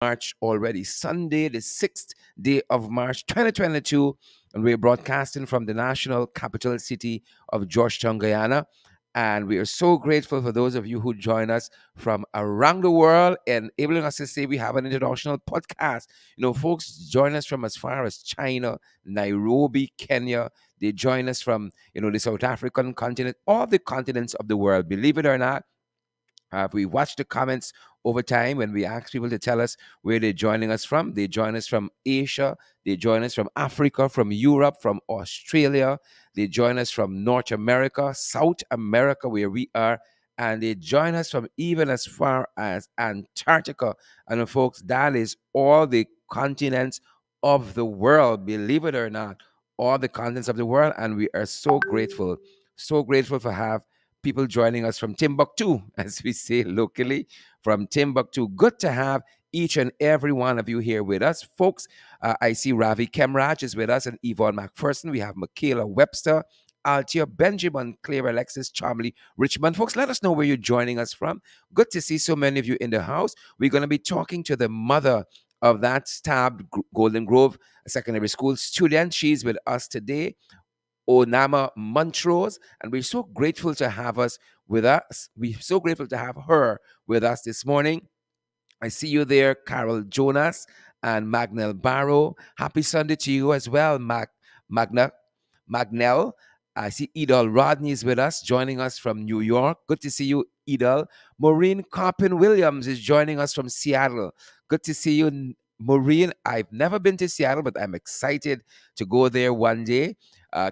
March already. Sunday, the 6th day of March 2022. And we're broadcasting from the national capital city of Georgetown, Guyana. And we are so grateful for those of you who join us from around the world, and enabling us to say we have an international podcast. Folks join us from as far as China, Nairobi, Kenya. They join us from, the South African continent, all the continents of the world. Believe it or not, we watch the comments over time when we ask people to tell us where they're joining us from. They join us from Asia, they join us from Africa, from Europe, from Australia, they join us from North America, South America, where we are, and they join us from even as far as Antarctica. And folks, that is all the continents of the world, believe it or not, all the continents of the world. And we are so grateful for have people joining us from Timbuktu, as we say locally, from Timbuktu. Good to have each and every one of you here with us, folks. I see Ravi Kemraj is with us, and Yvonne McPherson. We have Michaela Webster, Altia, Benjamin, Claire, Alexis, Charmley, Richmond. Folks, let us know where you're joining us from. Good to see so many of you in the house. We're going to be talking to the mother of that stabbed Golden Grove Secondary School student. She's with us today. Onama Montrose, and we're so grateful to have us with us. We're so grateful to have her with us this morning. I see you there, Carol Jonas and Magnell Barrow. Happy Sunday to you as well, Magna, Magnell. I see Edel Rodney is with us, joining us from New York. Good to see you, Edel. Maureen Carpin Williams is joining us from Seattle. Good to see you, Maureen. I've never been to Seattle, but I'm excited to go there one day.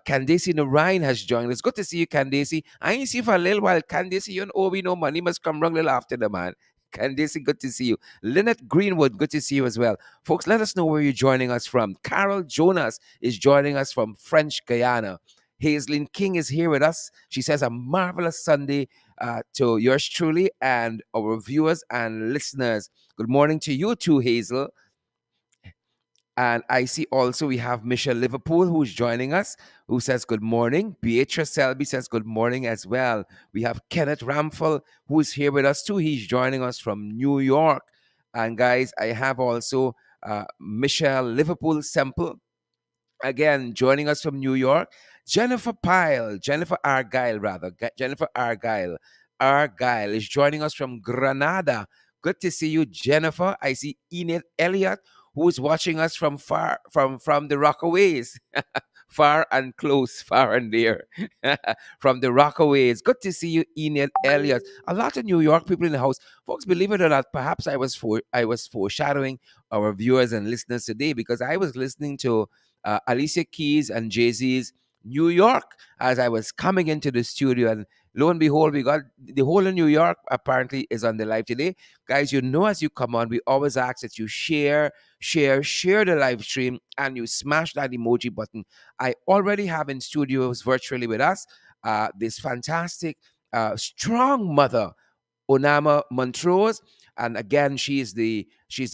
Candace Narayan has joined us. Good to see you, Candace. I ain't see you for a little while. Candace, you know we know money must come wrong little after the man. Candace, good to see you. Lynette Greenwood, good to see you as well. Folks, let us know where you're joining us from. Carol Jonas is joining us from French Guyana. Hazelin King is here with us. She says a marvelous Sunday to yours truly and our viewers and listeners. Good morning to you too, Hazel. And I see also we have Michelle Liverpool who's joining us, who says good morning. Beatrice Selby says good morning as well. We have Kenneth Ramphel who's here with us too. He's joining us from New York. And guys, I have also Michelle Liverpool Semple again joining us from New York. Jennifer Argyle rather. Jennifer Argyle is joining us from Granada. Good to see you, Jennifer. I see Enid Elliott, who's watching us from far from the Rockaways. Far and close, far and near. From the Rockaways. Good to see you, Enid Elliott. A lot of New York people in the house. Folks, believe it or not, perhaps I was foreshadowing our viewers and listeners today because I was listening to Alicia Keys and Jay-Z's New York as I was coming into the studio. And lo and behold, we got the whole of New York apparently is on the live today. Guys, as you come on, we always ask that you share the live stream and you smash that emoji button. I already have in studios virtually with us this fantastic, strong mother, Onama Montrose. And again, she's the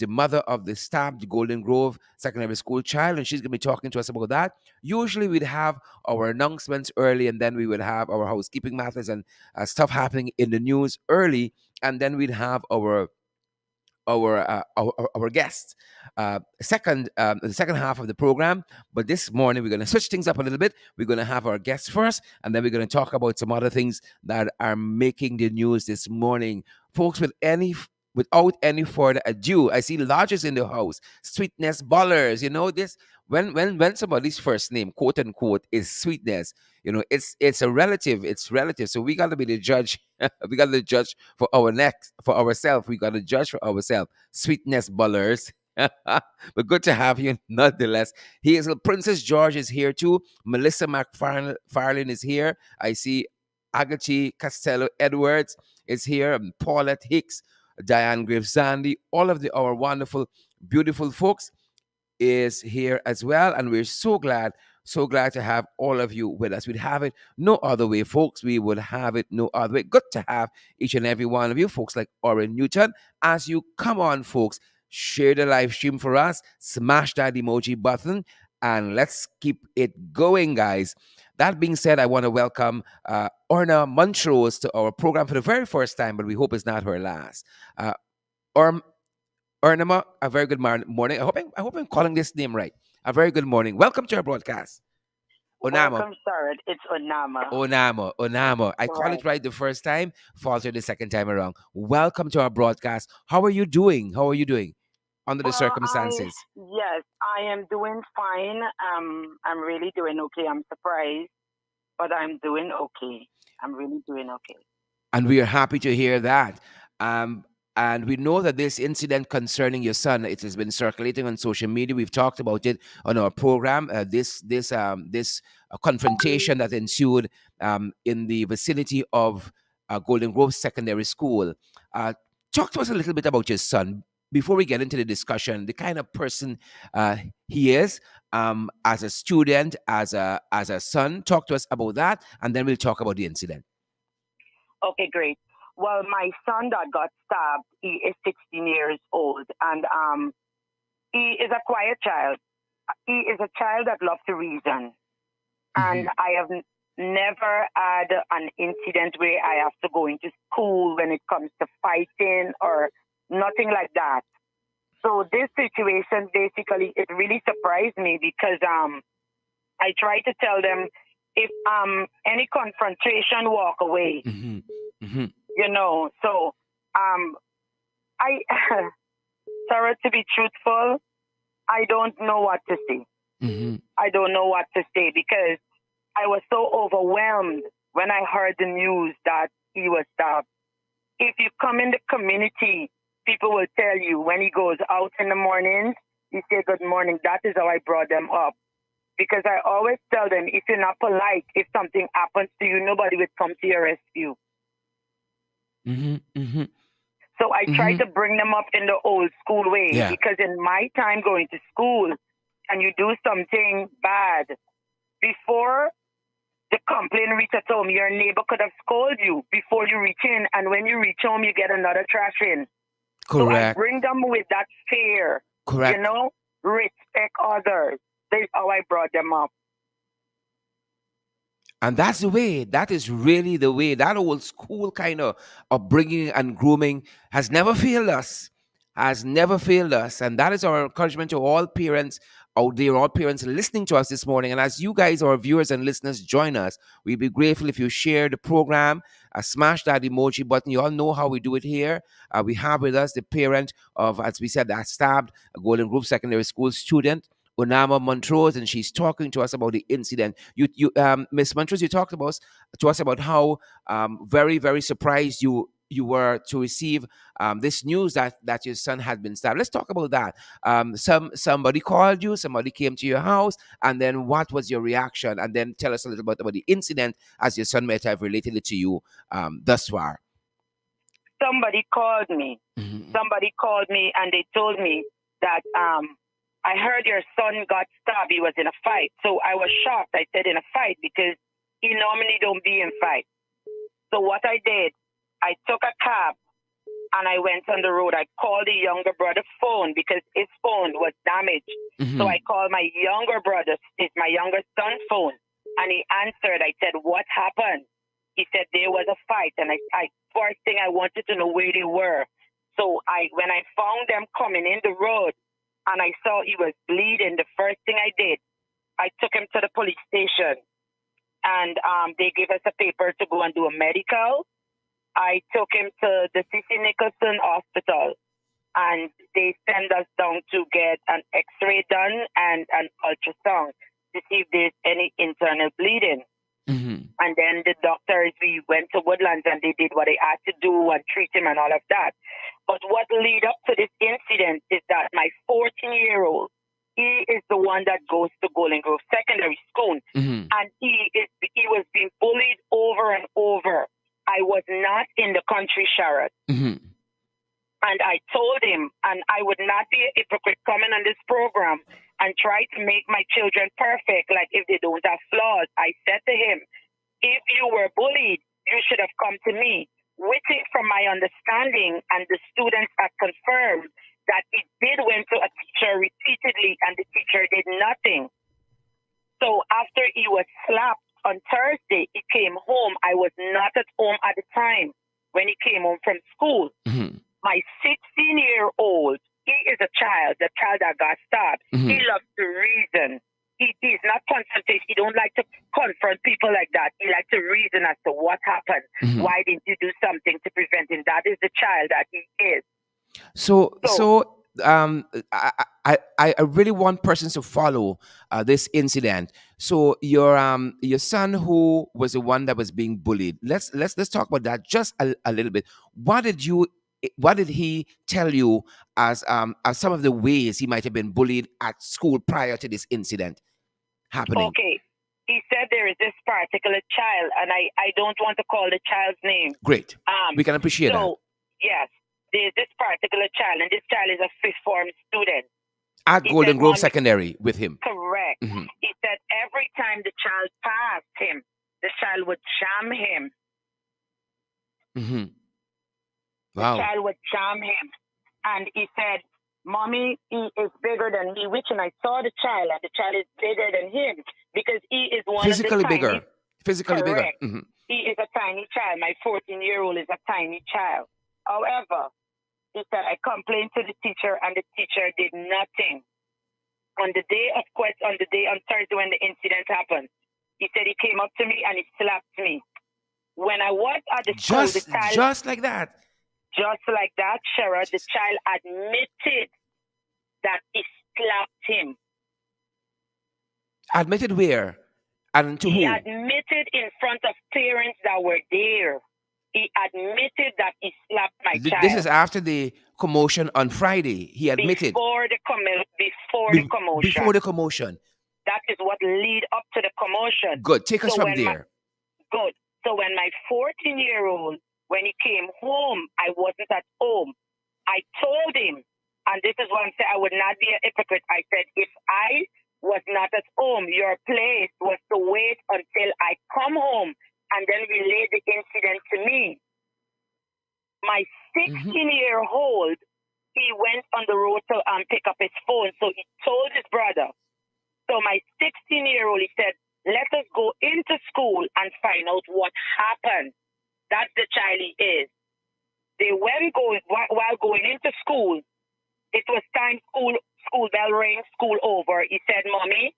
mother of the stabbed Golden Grove Secondary School child, and she's going to be talking to us about that. Usually, we'd have our announcements early, and then we would have our housekeeping matters and stuff happening in the news early, and then we'd have our guest the second half of the program. But this morning we're going to switch things up a little bit. We're going to have our guests first, and then we're going to talk about some other things that are making the news this morning, folks. Without any further ado, I see Lodges in the house. Sweetness Ballers, this when somebody's first name, quote unquote, is Sweetness, it's a relative. It's relative. So we got to be the judge. We got to judge for ourselves. We got to judge for ourselves. Sweetness Ballers. But good to have you nonetheless. Hazel Princess George is here too. Melissa McFarlane is here. I see Agachi Costello Edwards is here. And Paulette Hicks, Diane Graves Zandy, all of our wonderful, beautiful folks is here as well. And we're so glad to have all of you with us. We'd have it no other way, folks. We would have it no other way. Good to have each and every one of you, folks like Oren Newton. As you come on, folks, share the live stream for us, smash that emoji button, and let's keep it going, guys. That being said, I want to welcome Orna Montrose to our program for the very first time, but we hope it's not her last. Uh, Onama, a very good morning. I hope I'm calling this name right. A very good morning. Welcome to our broadcast. Onama. Welcome, sir. It's Onama. Onama. I call it Right. right the first time, faltered the second time around. Welcome to our broadcast. How are you doing? How are you doing under the Well, circumstances? yes, I am doing fine. I'm really doing okay. I'm surprised, but I'm doing okay. I'm really doing okay. And we are happy to hear that. Um, and we know that this incident concerning your son, it has been circulating on social media. We've talked about it on our program. This confrontation that ensued in the vicinity of Golden Grove Secondary School. Uh, Talk to us a little bit about your son before we get into the discussion. The kind of person uh, he is as a student, as a son. Talk to us about that, and then we'll talk about the incident. Okay, great. Well, my son that got stabbed, he is 16 years old, and he is a quiet child. He is a child that loves to reason, Hmm. and I have never had an incident where I have to go into school when it comes to fighting or nothing like that. So this situation basically it really surprised me because I try to tell them if any confrontation walk away, Hmm. Hmm. you know. So um I Sarah, to be truthful, I don't know what to say. Hmm. I don't know what to say because I was so overwhelmed when I heard the news that he was stabbed. If you come in the community, people will tell you when he goes out in the mornings, he say good morning. That is how I brought them up. Because I always tell them if you're not polite, if something happens to you, nobody will come to your rescue. Hmm. Hmm. So I try Hmm. to bring them up in the old school way Yeah, because in my time going to school and you do something bad before the complaint reaches home, your neighbor could have scolded you before you reach in, and when you reach home, you get another trash in. So I correct, bring them with that fear, you correct. know, respect others. That's how I brought them up. And that's the way. That is really the way. That old school kind of upbringing and grooming has never failed us. Has never failed us. And that is our encouragement to all parents out there, all parents listening to us this morning. And as you guys, our viewers and listeners, join us, we'd be grateful if you share the program, smash that emoji button. You all know how we do it here. We have with us the parent of, as we said, that stabbed a Golden Grove Secondary School student. Onama Montrose, and she's talking to us about the incident. Miss Montrose, you talked about to us about how very, very surprised you were to receive this news that your son had been stabbed. Let's talk about that. Somebody called you, somebody came to your house, and then what was your reaction? And then tell us a little bit about the incident as your son might have related it to you thus far. Somebody called me. Mhm. Somebody called me and they told me that I heard your son got stabbed. He was in a fight. So I was shocked. I said in a fight because he normally don't be in fight. So what I did, I took a cab and I went on the road. I called the younger brother's phone because his phone was damaged. So Mhm. I called my younger brother, it's my younger son's phone, and he answered. I said, "What happened?" He said there was a fight, and I first thing I wanted to know where they were. So when I found them coming in the road, and I saw he was bleeding, the first thing I did, I took him to the police station, and they gave us a paper to go and do a medical. I took him to the C.C. Nicholson Hospital and they send us down to get an x-ray done and an ultrasound to see if there's any internal bleeding. Mhm. And then the doctors, we went to Woodlands and they did what they had to do and treat him and all of that. But what lead up to this incident is that my 14-year-old, he is the one that goes to Golden Grove Secondary School, Mhm. and he was being bullied over and over. I was not in the country, Sharon. Mhm. And I told him, and I would not be a hypocrite coming on this program and try to make my children perfect, like if they don't have flaws. I said to him, if you were bullied, you should have come to me. With it, from my understanding, and the students have confirmed that he did went to a teacher repeatedly, and the teacher did nothing. So after he was slapped on Thursday, he came home. I was not at home at the time when he came home from school. Mhm. My 16-year-old he is a child, the child that got stabbed. He Mhm. loves to reason. He's not confrontation. He don't like to confront people like that. He likes to reason as to what happened. Mhm. Why didn't you do something to prevent him? That is the child that he is. So, So, so um, I really want persons to follow this incident. So your son who was the one that was being bullied. Let's talk about that just a little bit. What did he tell you as some of the ways he might have been bullied at school prior to this incident happening? okay. He said there is this particular child, and I don't want to call the child's name. Great. Um, We can appreciate that. so, yes, there's this particular child, and this child is a fifth form student. At He said, Golden Grove Mommy, Secondary with him. correct. Mhm. He said every time the child passed him, the child would jam him. Mhm. The Wow. child would jam him. And he said, Mommy, he is bigger than me, which and I saw the child, and the child is bigger than him because he is one of the Physically tiny, bigger. Physically bigger. correct. Mhm. He is a tiny child. My 14-year-old is a tiny child. However, he said, I complained to the teacher, and the teacher did nothing. On the day of on Thursday when the incident happened, he said he came up to me and he slapped me. When I was at the school, the child, Just like that. just like that, Shara, the child admitted that he slapped him. Admitted where? And to He who? admitted in front of parents that were there. He admitted that he slapped my This is child after the commotion on Friday. He admitted before the before commotion. the commotion. That is what lead up to the commotion. Good. Take us So from when my there. good. So when my 14-year-old, when he came home, I wasn't at home. I told him, and this is what I'm saying, I would not be a hypocrite. I said, if I was not at home, your place was to wait until I come home and then relay the incident to me. My Mhm. 16-year-old, he went on the road to pick up his phone. So he told his brother. So my 16-year-old, he said, let us go into school and find out what happened. That's the child he is. They went going while going into school. It was time school bell rang, school over. He said, Mommy,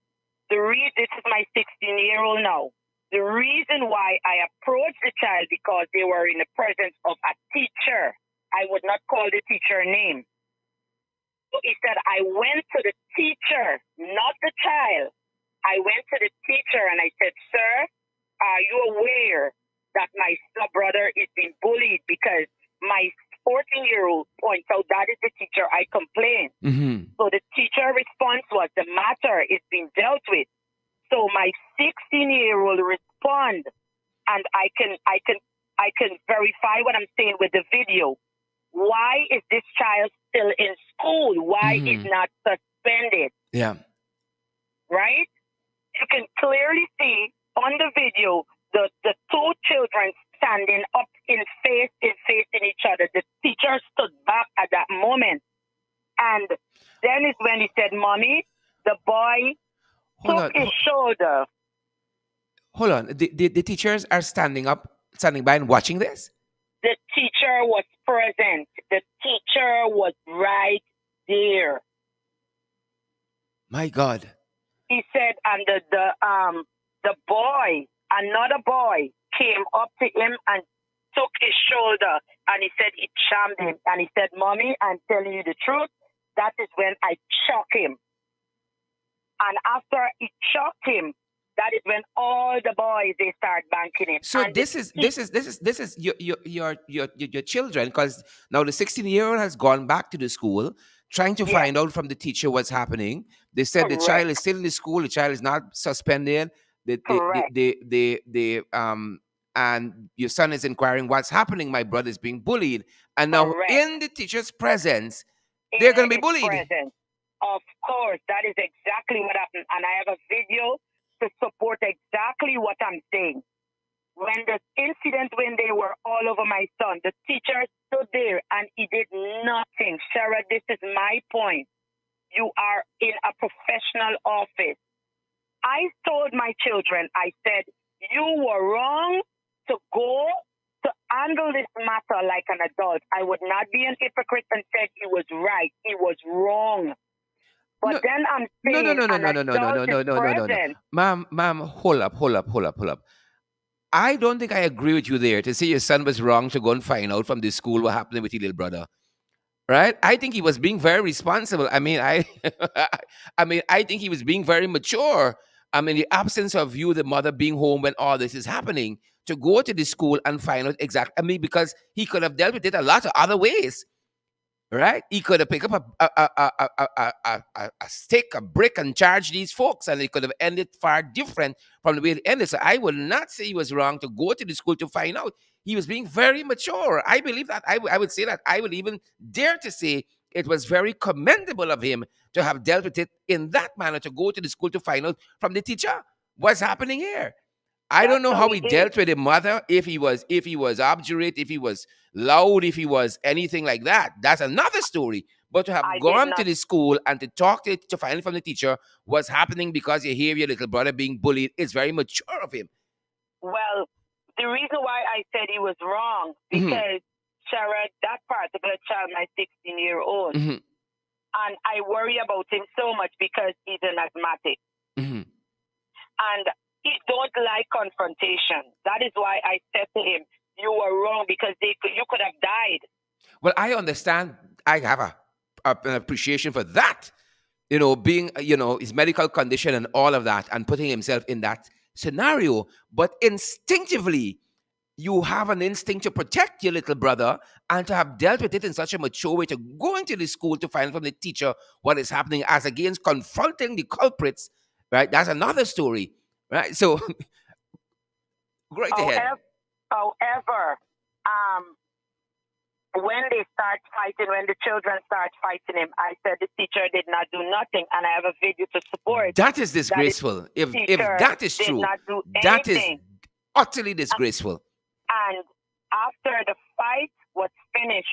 this is my 16-year-old now. The reason why I approached the child because they were in the presence of a teacher. I would not call the teacher name. So he said, I went to the teacher, not the child. I went to the teacher and I said, Sir, are you aware that my brother is being bullied because my 14-year-old points out that is the teacher I complained. Mhm. So the teacher response was the matter is being dealt with. So my 16-year-old respond, and I can verify what I'm saying with the video. Why is this child still in school? Why is Mhm. not suspended? Yeah. Right? You can clearly see on the video the two children standing up in facing each other. The teacher stood back at that moment. And then is when he said, Mommy, the boy Hold took on. his shoulder. Hold on. The teachers are standing by and watching this? The teacher was present. The teacher was right there. My God. He said, and the boy, another boy, came up to him and took his shoulder, and he said he charmed him, and he said, Mommy, I'm telling you the truth. That is when I shocked him. And after he shocked him, that is when all the boys they start banking him. So And the this is your children, because now the 16-year-old has gone back to the school trying to yes, find out from the teacher what's happening. They said the child correct, is still in the school, the child is not suspended. correct, And your son is inquiring what's happening. My brother is being bullied, and now correct. in the teacher's presence, they're In going to be his bullied. presence. Of course, that is exactly what happened. And I have a video to support exactly what I'm saying. When the incident, when they were all over my son, the teacher stood there and he did nothing. Sarah, this is my point. You are in a professional office. I told my children, I said, you were wrong to go to handle this matter like an adult, I would not be an hypocrite and say he was right. He was wrong. But No, then I'm no, no, saying no, no, an no, no, no, no, adult no, is no, no, no, no, no. present. Ma'am, hold up, hold up, hold up, hold up, hold up. I don't think I agree with you there to say your son was wrong to go and find out from the school what happened with your little brother. Right? I think he was being very responsible. I mean, I think he was being very mature. I mean, the absence of you, the mother, being home when all this is happening, to go to the school and find out exactly. I mean, because he could have dealt with it a lot of other ways. Right? He could have picked up a stick, a brick, and charged these folks, and it could have ended far different from the way it ended. So I would not say he was wrong to go to the school to find out. He was being very mature. I believe that. I would say that. I would even dare to say it was very commendable of him to have dealt with it in that manner, to go to the school to find out from the teacher what's happening here. I don't That's know how how he he did. dealt with the mother, if he was obdurate, if he was loud, if he was anything like that. That's another story. But to have I did gone to not. the school and to talk to find from the teacher what's happening because you hear your little brother being bullied is very mature of him. Well, the reason why I said he was wrong, Mhm, because Sharon, that particular child, my 16-year-old, mhm, and I worry about him so much because he's an asthmatic. mhm. And he don't like confrontation. That is why I said to him, you were wrong because you could have died. Well, I understand. I have an appreciation for that. Being, his medical condition and all of that, and putting himself in that scenario. But instinctively, you have an instinct to protect your little brother and to have dealt with it in such a mature way, to go into the school to find from the teacher what is happening as against confronting the culprits, right? That's another story, right? So, right ahead. However, um, when they start fighting, when the children start fighting him, I said the teacher did not do nothing, and I have a video to support That is that the disgraceful. If teacher that is did true, not do that is anything. utterly disgraceful. And after the fight was finished,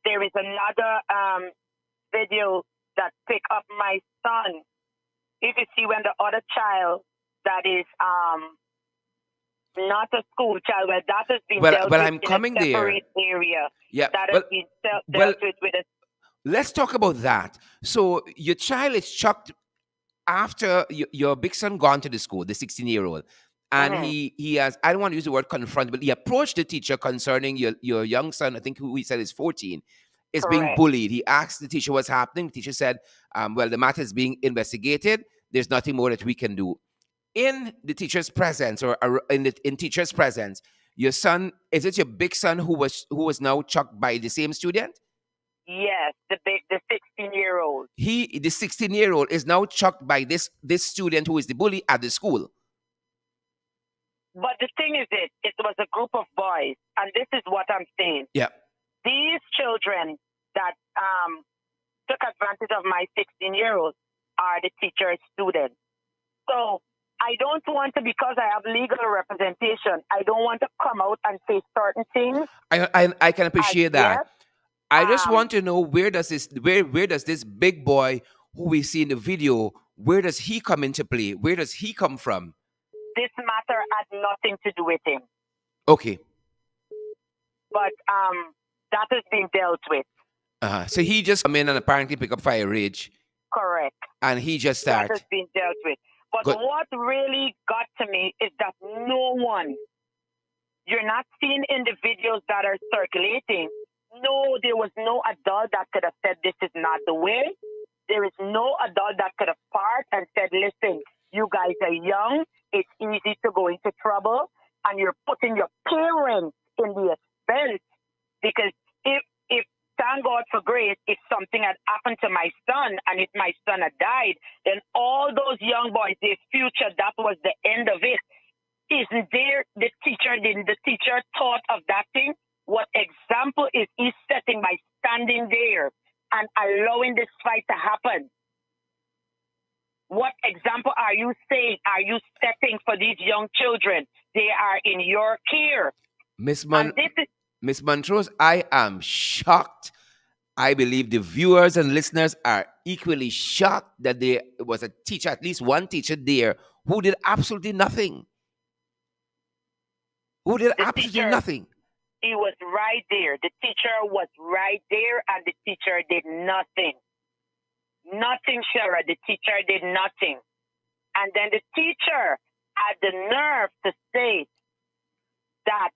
there is another video that pick up my son. If you see when the other child that is not a school child, where that has been Well, dealt well, with I'm in a coming there. separate area, Yeah. that has Well, been well, dealt with a let's talk about that. So your child is chucked after your big son gone to the school, the 16-year-old, and mhm, he has, I don't want to use the word confront, but he approached the teacher concerning your young son, I think, who he said is 14, is being correct. bullied. He asked the teacher what's happening. The teacher said, well, the matter is being investigated. There's nothing more that we can do. In the teacher's presence, or in teacher's presence, your son, is it your big son who was now chucked by the same student? Yes, the 16-year-old. The 16-year-old is now chucked by this student who is the bully at the school. But the thing is, it was a group of boys, and this is what I'm saying. Yeah. These children that took advantage of my 16-year-old are the teacher's students. So I don't want to, because I have legal representation, I don't want to come out and say certain things I can as appreciate that. yet. I just Um, want to know, where does this big boy who we see in the video, where does he come into play? Where does he come from? this matter had nothing to do with him, Okay. but that has been dealt with. So he just come in and apparently pick up fire rage, Correct. and he just That start. has been dealt with. But Good. what really got to me is that no one, you're not seeing in the videos that are circulating, no, there was no adult that could have said this is not the way. There is no adult that could have part and said, listen, you guys are young, it's easy to go into trouble, and you're putting your parents in the expense. Because if thank God for grace, if something had happened to my son and if my son had died, then all those young boys, their future, that was the end of it. Isn't there the teacher thought of that thing? What example is he setting by standing there and allowing this fight to happen? What example are you saying, are you setting for these young children? They are in your care. Miss And this is Miss Montrose, I am shocked. I believe the viewers and listeners are equally shocked that there was a teacher, at least one teacher there, who did absolutely nothing. Who did the absolutely teacher. nothing. He was right there. The teacher was right there, and the teacher did nothing. Nothing, Shara. The teacher did nothing. And then the teacher had the nerve to say that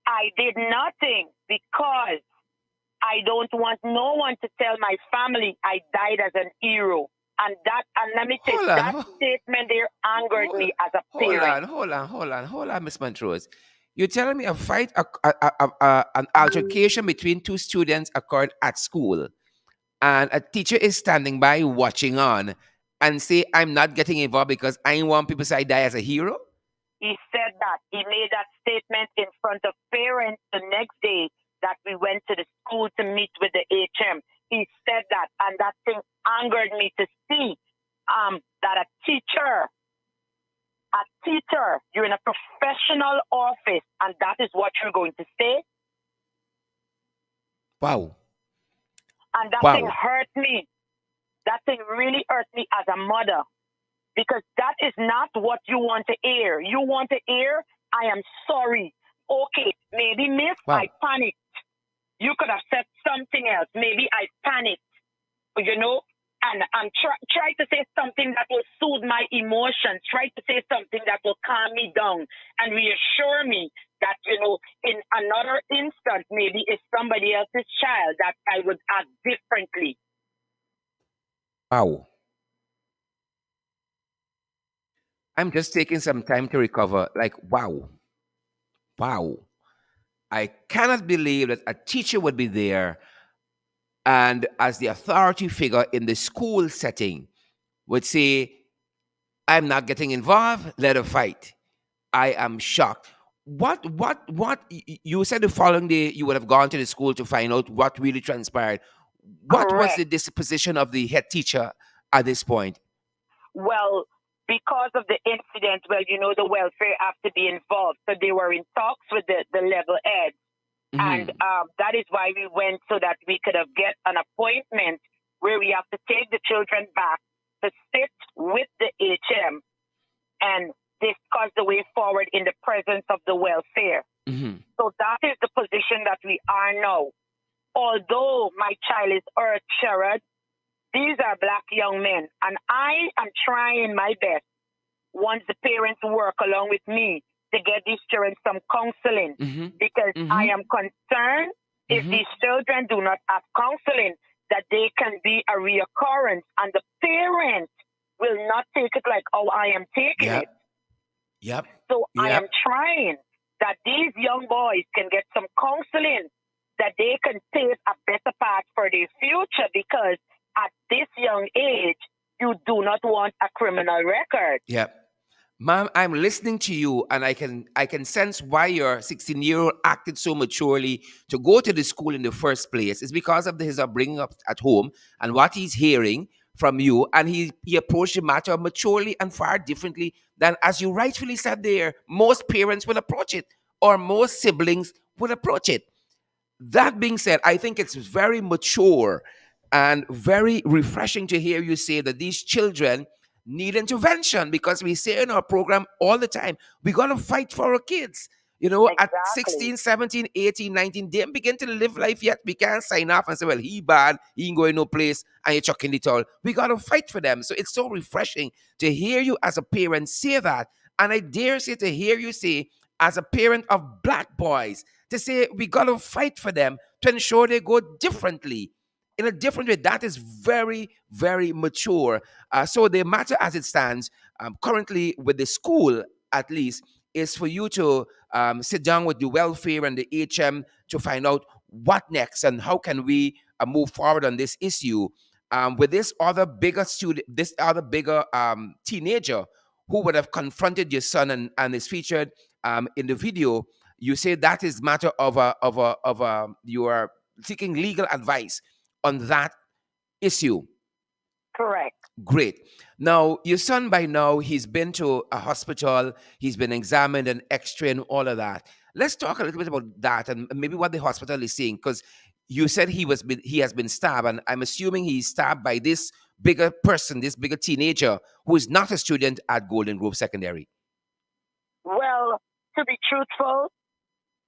I did nothing because I don't want no one to tell my family I died as an hero. And let me say, Hold on, that statement there angered hold, me as a parent. hold on, Miss Montrose. You're telling me a fight, an altercation between two students occurred at school, and a teacher is standing by watching on and say, I'm not getting involved because I want people to say I die as a hero? He said that. He made that statement in front of parents the next day that we went to the school to meet with the HM. He said that, and that thing angered me to see that you're in a professional office, and that is what you're going to say. Wow. And that thing Wow. hurt me. That thing really hurt me as a mother because that is not what you want to hear. You want to hear, I am sorry. Okay, maybe, miss, Wow. I panicked. You could have said something else. Maybe I panicked, you know, and try to say something that will soothe my emotions. Try to say something that will calm me down and reassure me that, you know, in another instant, maybe it's somebody else's child that I would act differently. Wow. I'm just taking some time to recover. Like, wow. Wow. I cannot believe that a teacher would be there and, as the authority figure in the school setting, would say, I'm not getting involved, let her fight. I am shocked. You said the following day you would have gone to the school to find out what really transpired. What was Correct. the disposition of the head teacher at this point? Well, because of the incident, well, you know, the welfare have to be involved. So they were in talks with the level head. And Hmm. that is why we went so that we could have get an appointment where we have to take the children back to sit with the HM and discuss the way forward in the presence of the welfare. Hmm. So that is the position that we are now. Although my child is earth Sherrod, these are black young men, and I am trying my best once the parents work along with me to get these children some counseling Hmm. because I Hmm. am concerned if Hmm. these children do not have counseling that they can be a reoccurrence and the parents will not take it like how I am taking Yep. it. Yep. So I am Yep. trying that these young boys can get some counseling that they can take a better path for their future because at this young age, you do not want a criminal record. Yep. Ma'am, I'm listening to you, and I can sense why your 16-year-old acted so maturely to go to the school in the first place. It's because of his upbringing up at home and what he's hearing from you, and he approached the matter maturely and far differently than, as you rightfully said there, most parents will approach it, or most siblings will approach it. That being said, I think it's very mature and very refreshing to hear you say that these children need intervention, because we say in our program all the time, we got to fight for our kids. At Exactly. 16, 17, 18, 19, they don't begin to live life yet. We can't sign off and say, well, he bad, he ain't going no place, and you're chucking it all. We got to fight for them. So it's so refreshing to hear you as a parent say that. And I dare say to hear you say, as a parent of black boys, to say we got to fight for them to ensure they go differently, in a different way. That is very, very mature. So the matter as it stands currently with the school, at least, is for you to sit down with the welfare and the HM to find out what next and how can we move forward on this issue. With this other bigger student, this other bigger teenager who would have confronted your son and is featured in the video, you say that is matter of you are seeking legal advice on that issue. Correct. Great. Now, your son, by now, he's been to a hospital, he's been examined and x-ray and all of that. Let's talk a little bit about that and maybe what the hospital is saying, because you said he has been stabbed, and I'm assuming he's stabbed by this bigger person, this bigger teenager who is not a student at Golden Grove Secondary. Well, to be truthful,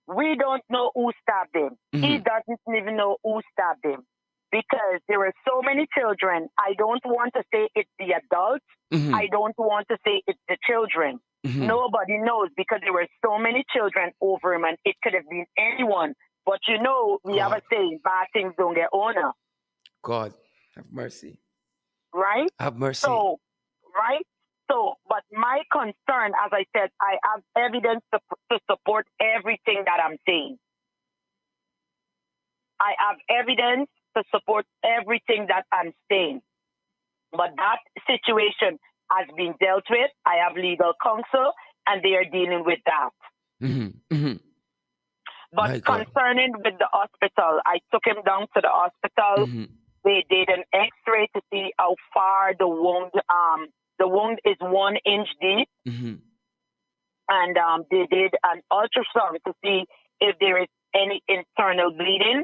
We don't know who stabbed him. He Mm-hmm. doesn't even know who stabbed him because there were so many children. I don't want to say it's the adults. Mm-hmm. I don't want to say it's the children. Mm-hmm. Nobody knows because there were so many children over him and it could have been anyone. But we have a God, saying, bad things don't get owner, God, have mercy. right? Have mercy. So, right? So, but my concern, as I said, I have evidence to support everything that I'm saying. I have evidence to support everything that I'm saying. But that situation has been dealt with. I have legal counsel and they are dealing with that. Mm-hmm. Mm-hmm. But My God. concerning with the hospital, I took him down to the hospital. Mm-hmm. They did an X-ray to see how far the wound. The wound is 1 inch deep, Mm-hmm. and they did an ultrasound to see if there is any internal bleeding.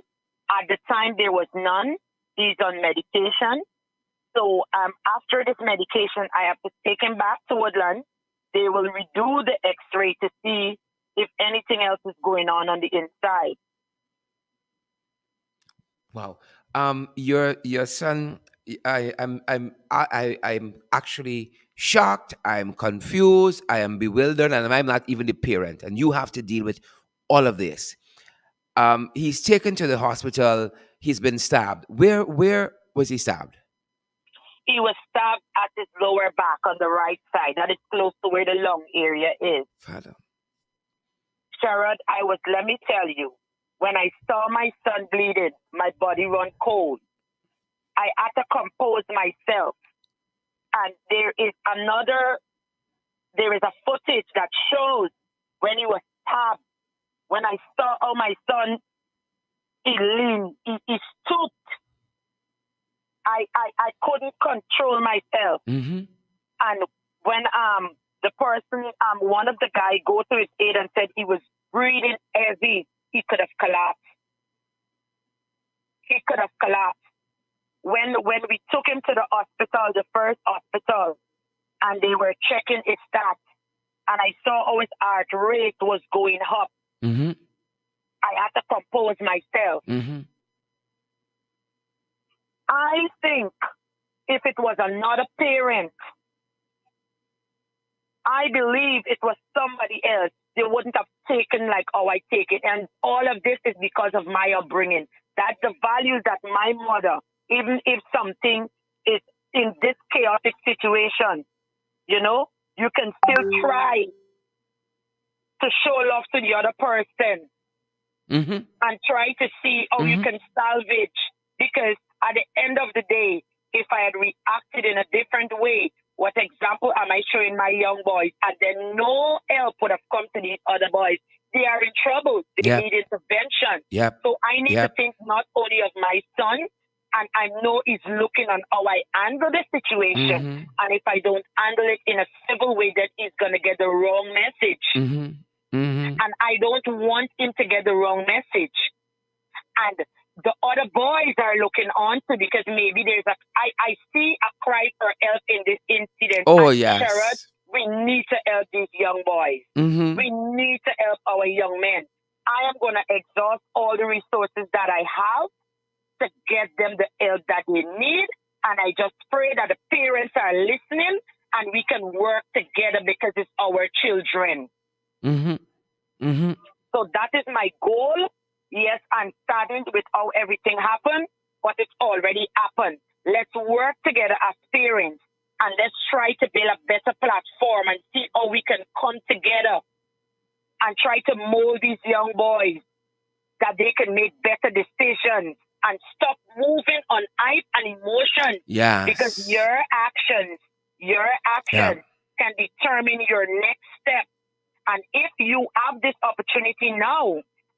At the time, there was none. He's on medication. So after this medication, I have to take him back to Woodland. They will redo the X-ray to see if anything else is going on the inside. Wow. Your son. I'm actually shocked. I'm confused. I am bewildered, and I'm not even the parent. And you have to deal with all of this. He's taken to the hospital. He's been stabbed. Where was he stabbed? He was stabbed at his lower back on the right side. That is close to where the lung area is. Father. Sherrod, let me tell you, when I saw my son bleeding, my body run cold. I had to compose myself. And there is a footage that shows when he was stabbed. When I saw how my son, he leaned, he stooped. I couldn't control myself. Mm-hmm. And when the person, one of the guy go to his aid and said he was breathing heavy, he could have collapsed. He could have collapsed. When we took him to the hospital, the first hospital, and they were checking his stats, and I saw how his heart rate was going up. Mm-hmm. I had to compose myself. Mm-hmm. I think if it was another parent, I believe it was somebody else, they wouldn't have taken like how I take it. And all of this is because of my upbringing. That's the values that my mother, even if something is in this chaotic situation, you can still try to show love to the other person Mm-hmm. and try to see how you Mm-hmm. can salvage. Because at the end of the day, if I had reacted in a different way, what example am I showing my young boys? And then no help would have come to these other boys. They are in trouble. They Yep. need intervention. Yep. So I need to Yep. think not only of my son, and I know he's looking on how I handle the situation. Mm-hmm. And if I don't handle it in a civil way, that he's going to get the wrong message. Mm-hmm. Mm-hmm. And I don't want him to get the wrong message. And the other boys are looking on to because maybe I see a cry for help in this incident. Oh And Sherrod, yes. we need to help these young boys. Mm-hmm. We need to help our young men. I am going to exhaust all the resources that I have to get them the help that they need. And I just pray that the parents are listening and we can work together because it's our children. Mm-hmm. Mm-hmm. So that is my goal. Yes, I'm saddened with how everything happened, but it's already happened. Let's work together as parents and let's try to build a better platform and see how we can come together and try to mold these young boys that they can make better decisions and stop moving on hype and emotion because Yes. your Yeah. actions can determine your next step. And if you have this opportunity now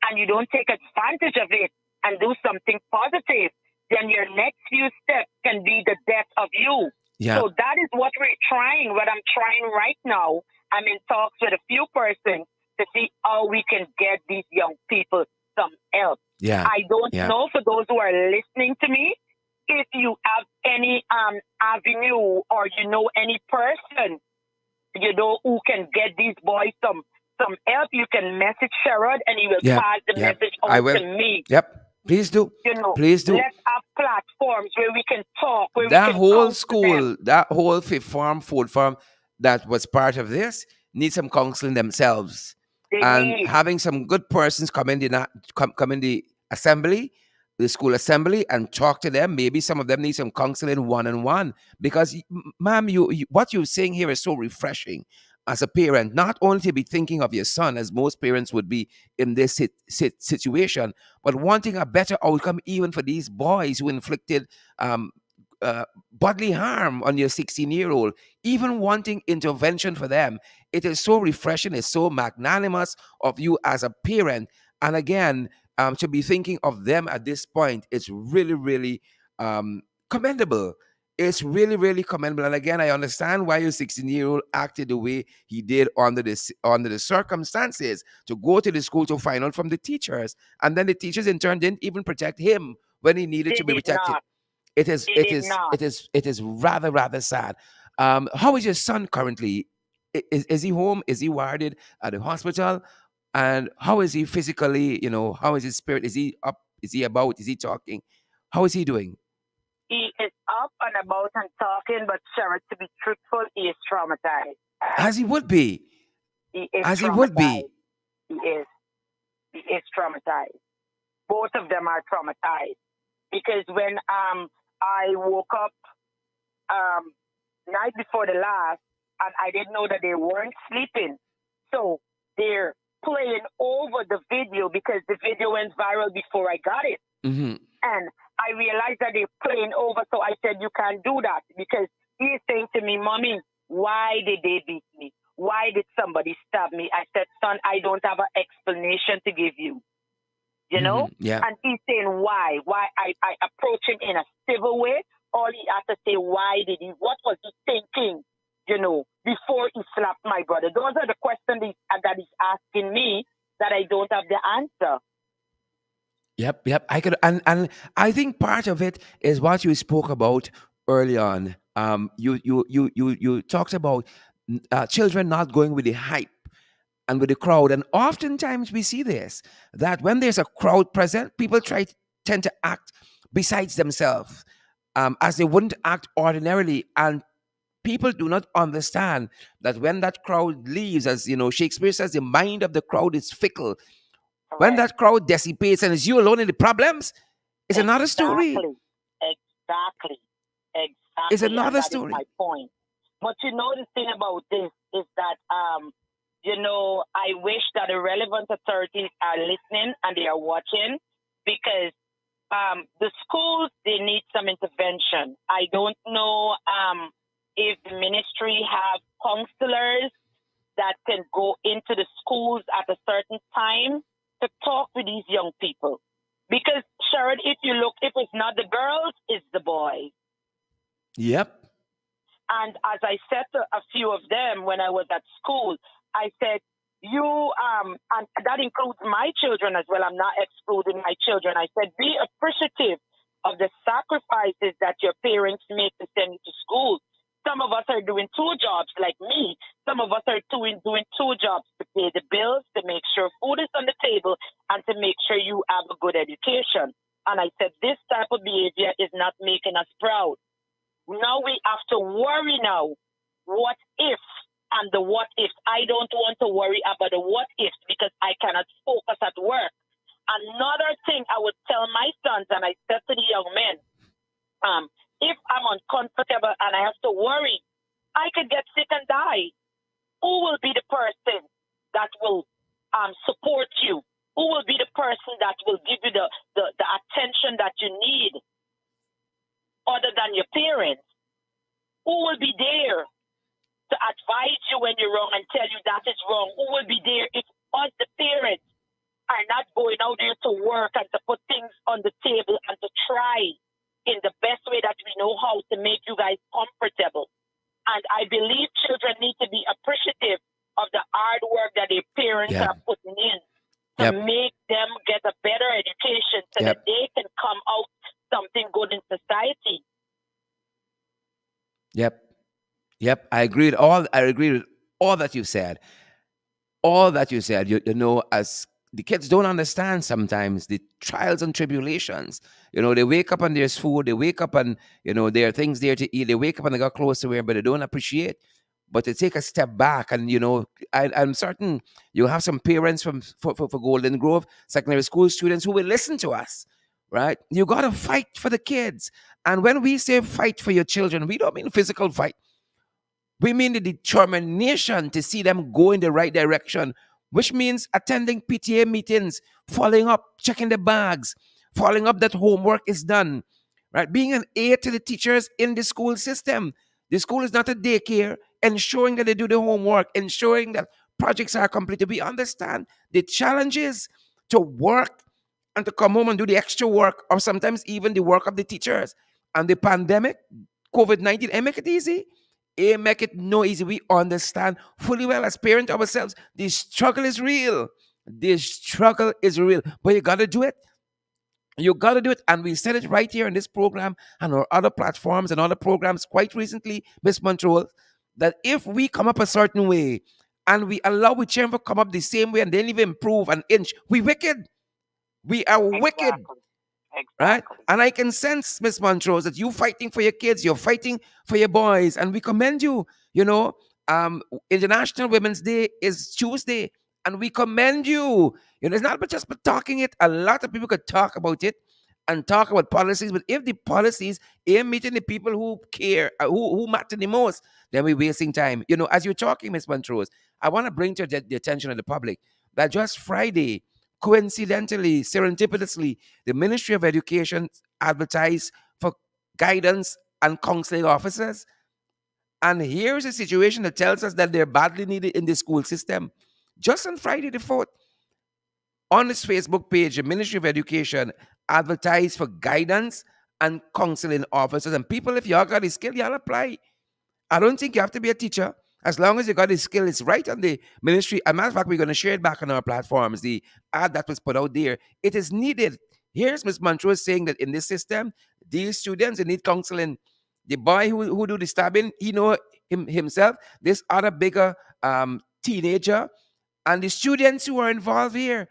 and you don't take advantage of it and do something positive, then your next few steps can be the death of you. Yeah. So that is what what I'm trying right now. I'm in talks with a few persons to see how we can get these young people some help. Yeah. I don't Yeah. know for those who are listening to me, if you have any avenue or any person who can get these boys some help, you can message Sherrod and he will Yep, pass the yep. message I on to will. me. Yep. Please do. You know, Please do. let's have platforms where we can talk, where we That can whole counsel them. school, that whole fifth form, fourth form that was part of this need some counseling themselves, They and need. having some good persons come in the assembly, the school assembly, and talk to them. Maybe some of them need some counseling one on one, because ma'am, what you're saying here is so refreshing as a parent, not only to be thinking of your son as most parents would be in this situation, but wanting a better outcome even for these boys who inflicted um, bodily harm on your 16-year-old, even wanting intervention for them. It is so refreshing, it's so magnanimous of you as a parent. And again, to be thinking of them at this point, it's really, really commendable. It's really, really commendable. And again, I understand why your 16-year-old acted the way he did under the circumstances, to go to the school to find out from the teachers. And then the teachers in turn didn't even protect him when he needed They to be did protected. not. It is They it did is not. it is it is rather, rather sad. How is your son currently? Is he home? Is he warded at the hospital? And how is he physically? How is his spirit? Is he up? Is he about? Is he talking? How is he doing? He is up and about and talking, but Sherrod, to be truthful, he is traumatized. As he would be. He is As he would be. traumatized. He is. He is traumatized. Both of them are traumatized because when I woke up um night before the last and I didn't know that they weren't sleeping, so they're playing over the video because the video went viral before I got it. Hmm. And I realized that they're playing over. So I said, you can't do that because he is saying to me, Mommy, why did they beat me? Why did somebody stab me? I said, son, I don't have an explanation to give you, you Hmm. know? Yeah. And he's saying, why? Why? I approach him in a civil way. All he has to say, why did he? What was he thinking, before he slapped my brother? Those are the questions that he's asking me that I don't have the answer. Yep, yep. I could, and I think part of it is what you spoke about early on. You talked about children not going with the hype and with the crowd, and oftentimes we see this, that when there's a crowd present, people tend to act besides themselves, as they wouldn't act ordinarily, and people do not understand that when that crowd leaves, as Shakespeare says, the mind of the crowd is fickle. When Correct. that crowd dissipates and it's you alone in the problems, it's another story. Exactly. Exactly. It's Exactly. And another that is my story. point. But the thing about this is that I wish that the relevant authorities are listening and they are watching because the schools they need some intervention. I don't know if the ministry have counselors that can go into the schools at a certain time to talk with these young people. Because, Sharon, if you look, if it's not the girls, it's the boys. Yep. And as I said to a few of them when I was at school, I said, and that includes my children as well. I'm not excluding my children. I said, be appreciative of the sacrifices that your parents make to send you to school. Some of us are doing two jobs like me. Some of us are doing two jobs to pay the bills, to make sure food is on the table, and to make sure you have a good education. And I said, this type of behavior is not making us proud. Now we have to worry now. What if? And the what ifs. I don't want to worry about the what ifs because I cannot focus at work. Another thing I would tell my sons, and I said to the young men, if I'm uncomfortable and I have to worry, I could get sick and die. Who will be the person that will support you? Who will be the person that will give you the attention that you need other than your parents? Who will be there to advise you when you're wrong and tell you that is wrong? Who will be there if us, the parents, are not going out there to work and to put things on the table and to try in the best way that we know how to make you guys comfortable? And I believe children need to be appreciative of the hard work that their parents Yep. are putting in to Yep. make them get a better education so that Yep. they can come out something good in society. Yep. Yep. I agree with all that you said. all that you said, you know, as the kids don't understand sometimes the trials and tribulations. You know, they wake up and there's food, they wake up and, you know, there are things there to eat, they wake up and they got clothes to wear, but they don't appreciate. But to take a step back and, you know, I'm certain you'll have some parents for Golden Grove secondary school students who will listen to us, right? You got to fight for the kids. And when we say fight for your children, we don't mean physical fight. We mean the determination to see them go in the right direction, which means attending PTA meetings, following up, checking the bags, following up that homework is done, right? Being an aid to the teachers in the school system. The school is not a daycare, ensuring that they do the homework, ensuring that projects are completed. We understand the challenges to work and to come home and do the extra work, or sometimes even the work of the teachers. And the pandemic, COVID-19, and make it easy. It make it no easy. We understand fully well as parents ourselves. The struggle is real. The struggle is real. But you gotta do it. You gotta do it. And we said it right here in this program and our other platforms and other programs quite recently, Miss Montrose, that if we come up a certain way and we allow each other to come up the same way and then even improve an inch, we wicked. We are wicked, Exactly. right? Exactly. And I can sense, Miss Montrose, that you fighting for your kids, you're fighting for your boys, and we commend you. You know, International Women's Day is Tuesday, and we commend you. You know, it's not just about talking it. A lot of people could talk about it and talk about policies, but if the policies ain't meeting the people who care, who matter the most, then we're wasting time. You know, as you're talking, Miss Montrose, I want to bring to the attention of the public that just Friday, coincidentally, serendipitously, the Ministry of Education advertised for guidance and counseling officers. And here's a situation that tells us that they're badly needed in the school system. Just on Friday the 4th, on its Facebook page, the Ministry of Education advertised for guidance and counseling officers. And people, if y'all got the skill, y'all apply. I don't think you have to be a teacher. As long as you got the skill, it's right on the ministry. As a matter of fact, we're going to share it back on our platforms. The ad that was put out there, it is needed. Here's Ms. Montrose saying that in this system, these students they need counseling. The boy who do the stabbing, he know himself. This other bigger teenager, and the students who are involved here.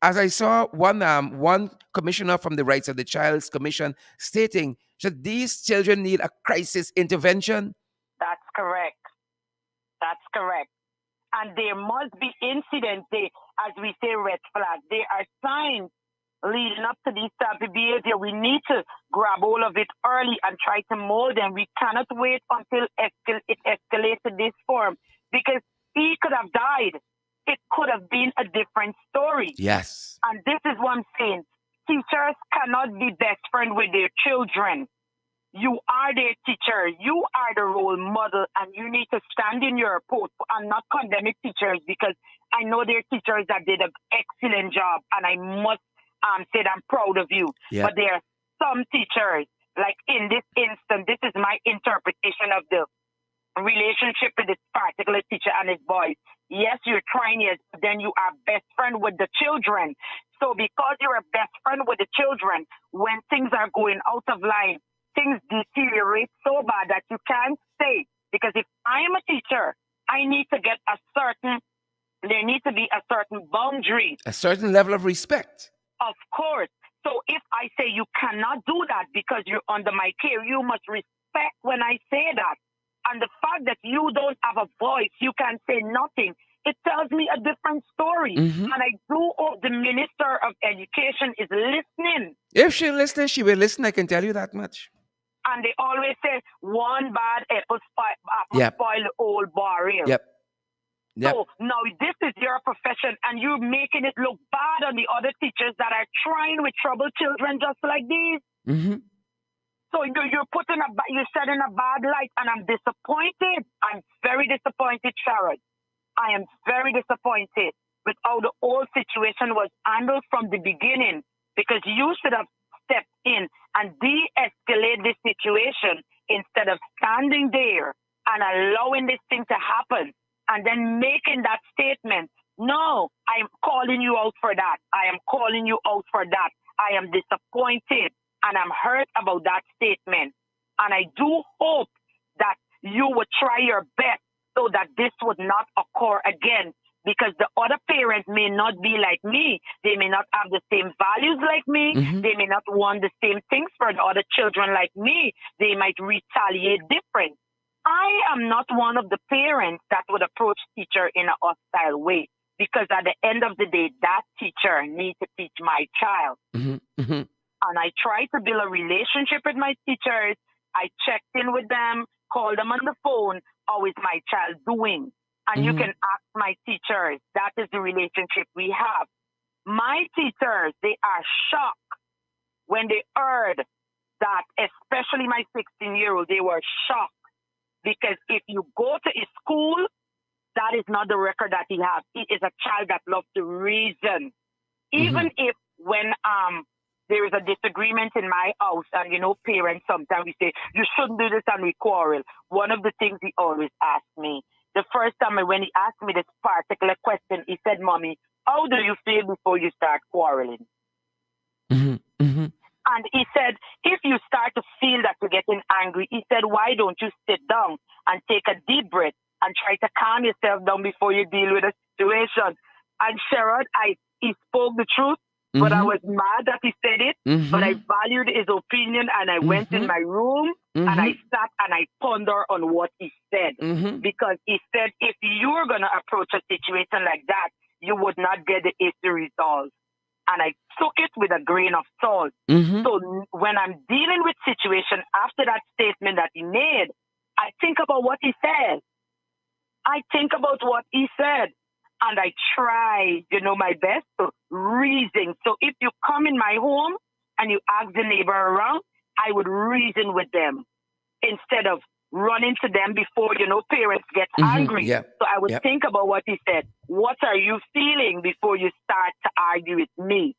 As I saw one commissioner from the Rights of the Child's Commission stating that these children need a crisis intervention. That's correct. That's correct. And there must be incidents, as we say, red flags. There are signs leading up to this type of behavior. We need to grab all of it early and try to mold them. We cannot wait until it escalates to this form because he could have died. It could have been a different story. Yes. And this is what I'm saying. Teachers cannot be best friends with their children. You are their teacher. You are the role model, and you need to stand in your post. I'm not condemning teachers because I know there are teachers that did an excellent job, and I must say that I'm proud of you. Yeah. But there are some teachers, like in this instance, this is my interpretation of the relationship with this particular teacher and his boys. Yes, you're trying, yes, but then you are best friend with the children. So because you're a best friend with the children, when things are going out of line, things deteriorate so bad that you can't stay. Because if I'm a teacher, I need to get there needs to be a certain boundary. A certain level of respect. Of course. So if I say you cannot do that because you're under my care, you must respect when I say that. And the fact that you don't have a voice, you can say nothing, it tells me a different story. Mm-hmm. And I do hope the Minister of Education is listening. If she listens, she will listen. I can tell you that much. And they always say, one bad apple Yep. spoil the whole barrel. Yep. Yep. So now this is your profession and you're making it look bad on the other teachers that are trying with troubled children just like these. Mm-hmm. So you're setting a bad light, and I'm disappointed. I'm very disappointed, Sharon. I am very disappointed with how the whole situation was handled from the beginning, because you should have stepped in and de-escalate this situation instead of standing there and allowing this thing to happen and then making that statement. No, I'm calling you out for that. I am calling you out for that. I am disappointed and I'm hurt about that statement. And I do hope that you would try your best so that this would not occur again. because the other parent may not be like me. They may not have the same values like me. Mm-hmm. They may not want the same things for the other children like me. They might retaliate different. I am not one of the parents that would approach teacher in a hostile way, because at the end of the day, that teacher needs to teach my child. Mm-hmm. Mm-hmm. And I try to build a relationship with my teachers. I checked in with them, called them on the phone. How is my child doing? And you Mm-hmm. can ask my teachers. That is the relationship we have. My teachers, they are shocked when they heard that, especially my 16-year-old, they were shocked, because if you go to his school, that is not the record that he has. He is a child that loves to reason. Mm-hmm. Even if when there is a disagreement in my house, and parents sometimes we say you shouldn't do this and we quarrel. One of the things he always asked me, the first time when he asked me this particular question, he said, "Mommy, how do you feel before you start quarreling?" Mm-hmm. Mm-hmm. And he said, if you start to feel that you're getting angry, he said, why don't you sit down and take a deep breath and try to calm yourself down before you deal with a situation? And Sherrod, he spoke the truth, but I Mm-hmm. was mad that he said it. But I Mm-hmm. valued his opinion, and I went in Mm-hmm. my room and I Mm-hmm. sat and I ponder on what he said. Mm-hmm. Because he said, if you're going to approach a situation like that, you would not get the issue resolved. And I took it with a grain of salt. Mm-hmm. So when I'm dealing with situation after that statement that he made, I think about what he said. I think about what he said. And I try, my best to reason. So if you come in my home and you ask the neighbor around, I would reason with them instead of running to them before, parents get Mm-hmm. angry. Yep. So I would Yep. think about what he said. What are you feeling before you start to argue with me?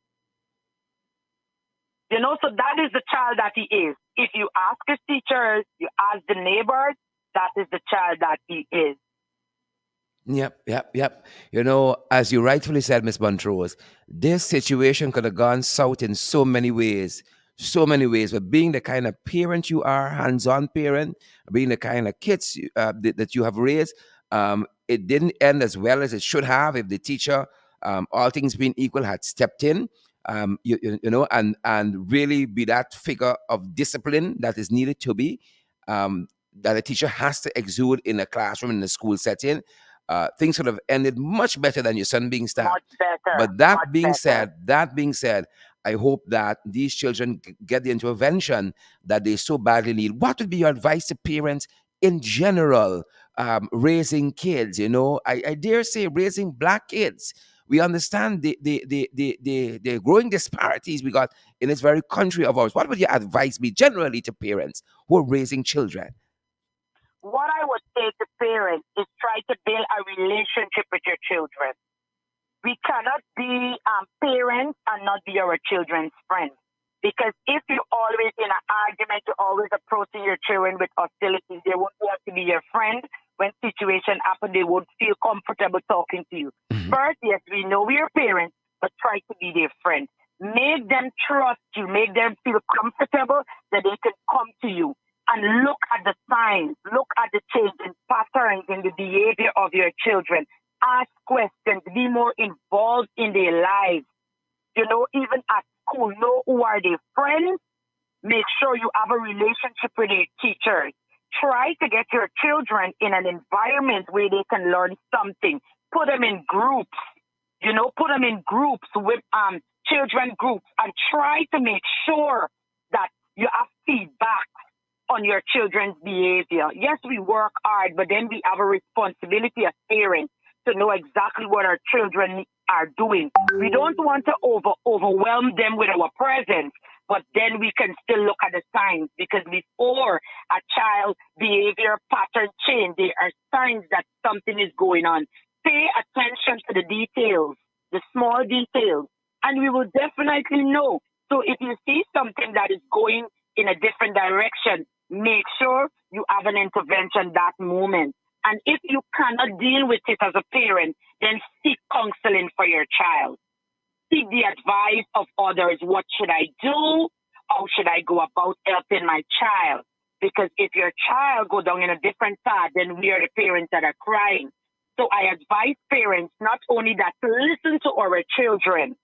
So that is the child that he is. If you ask his teachers, you ask the neighbors, that is the child that he is. Yep, yep, yep. As you rightfully said, Miss Montrose, this situation could have gone south in so many ways. So many ways. But being the kind of parent you are, hands-on parent, being the kind of kids that you have raised, it didn't end as well as it should have if the teacher, all things being equal, had stepped in. And really be that figure of discipline that is needed to be, that a teacher has to exude in a classroom in a school setting. Things could have ended much better than your son being stabbed. Much better. But Much better. that being said, I hope that these children get the intervention that they so badly need. What would be your advice to parents in general, raising kids? I dare say raising black kids. We understand the growing disparities we got in this very country of ours. What would your advice be generally to parents who are raising children? What I would say to parents is try to build a relationship with your children. We cannot be parents and not be our children's friends. Because if you're always in an argument, you're always approaching your children with hostility, they won't want to be your friend. When situation happen, they won't feel comfortable talking to you. Mhm. First, yes, we know we're your parents, but try to be their friend. Make them trust you. Make them feel comfortable that they can come to you. And look at the signs. Look at the changing patterns in the behavior of your children. Ask questions. Be more involved in their lives. Even at school, know who are their friends. Make sure you have a relationship with your teachers. Try to get your children in an environment where they can learn something. Put them in groups. Put them in groups with children groups, and try to make sure that you have feedback on your children's behavior. Yes, we work hard, but then we have a responsibility as parents to know exactly what our children are doing. We don't want to overwhelm them with our presence, but then we can still look at the signs, because before a child behavior pattern change, there are signs that something is going on. Pay attention to the details, the small details, and we will definitely know. So if you see something that is going in a different direction, make sure you have an intervention that moment. And if you cannot deal with it as a parent, then seek counseling for your child. Seek the advice of others. What should I do? How should I go about helping my child? Because if your child go down in a different path, then we are the parents that are crying. So I advise parents not only that to listen to our children,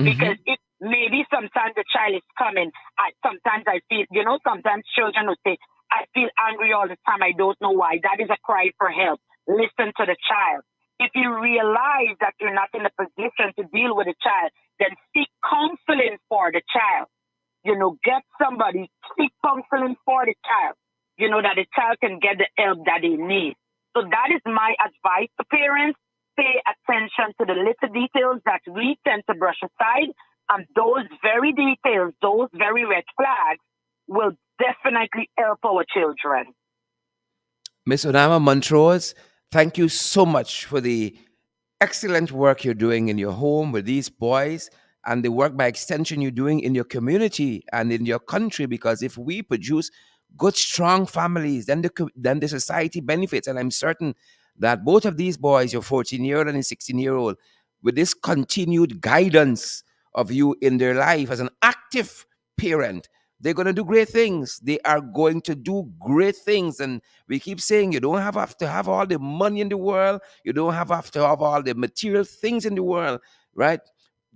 Mm-hmm. because it maybe sometimes the child is coming. Sometimes I feel, sometimes children will say, I feel angry all the time. I don't know why. That is a cry for help. Listen to the child. If you realize that you're not in a position to deal with a child, then seek counseling for the child. Get somebody, seek counseling for the child, that the child can get the help that they need. So that is my advice to parents. Pay attention to the little details that we tend to brush aside, and those very details, those very red flags, will definitely help our children. Miss Onama Montrose, thank you so much for the excellent work you're doing in your home with these boys and the work by extension you're doing in your community and in your country. Because if we produce good, strong families, then the society benefits. And I'm certain that both of these boys, your 14-year-old and 16-year-old, with this continued guidance of you in their life as an active parent, they're going to do great things. They are going to do great things. And we keep saying you don't have to have all the money in the world. You don't have to have all the material things in the world, right?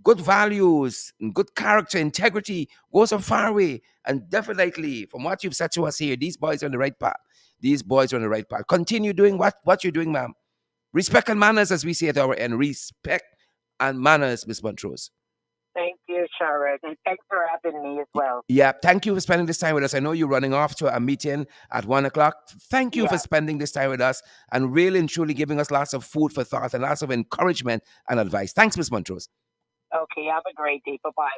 Good values and good character, integrity goes a far way. And definitely, from what you've said to us here, these boys are on the right path. These boys are on the right path. Continue doing what you're doing, ma'am. Respect and manners, as we say at our end. Respect and manners, Miss Montrose. Thank you, Sharon, and thanks for having me as well. Yeah, thank you for spending this time with us. I know you're running off to a meeting at 1 o'clock. Thank you for Yeah. spending this time with us and really and truly giving us lots of food for thought and lots of encouragement and advice. Thanks, Miss Montrose. Okay. Have a great day. Bye bye.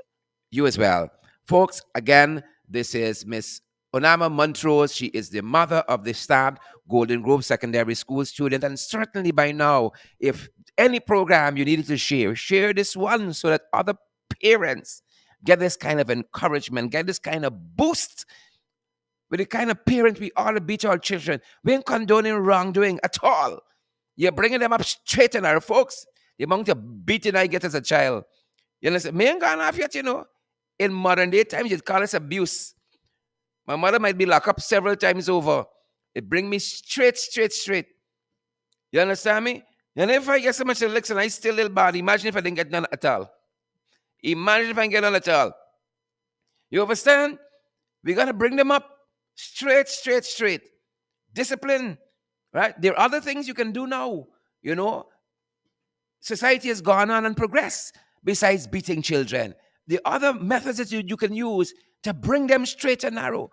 You as well. Folks, again, this is Miss Onama Montrose. She is the mother of the stabbed Golden Grove Secondary School student. And certainly by now, if any program you needed to share this one so that other parents get this kind of encouragement, get this kind of boost with the kind of parent we ought to be to our children. We ain't condoning wrongdoing at all. You're bringing them up straight and narrow, folks. The amount of beating I get as a child. You understand? Me ain't gone off yet, In modern day times, you'd call this abuse. My mother might be locked up several times over. It bring me straight, straight, straight. You understand me? And if I get so much licks and I still little bad, imagine if I didn't get none at all. Imagine if I didn't get none at all. You understand? We got to bring them up straight, straight, straight. Discipline, right? There are other things you can do now. You know, society has gone on and progressed besides beating children. The other methods that you can use to bring them straight and narrow,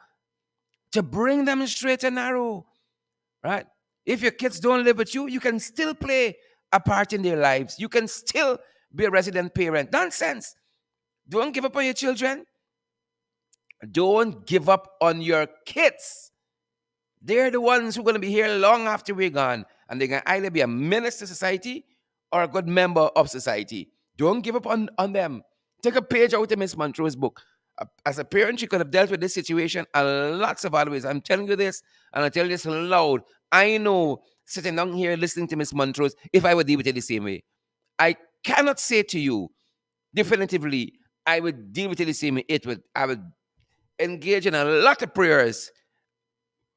right? If your kids don't live with you, you can still play a part in their lives. You can still be a resident parent. Nonsense. Don't give up on your children. Don't give up on your kids. They're the ones who are going to be here long after we're gone. And they're going to either be a menace to society or a good member of society. Don't give up on them. Take a page out of Miss Montrose's book. As a parent, she could have dealt with this situation in lots of other ways. I'm telling you this, and I tell you this loud. I know, sitting down here listening to Miss Montrose, if I would deal with it the same way. I cannot say to you definitively, I would deal with it the same way. I would engage in a lot of prayers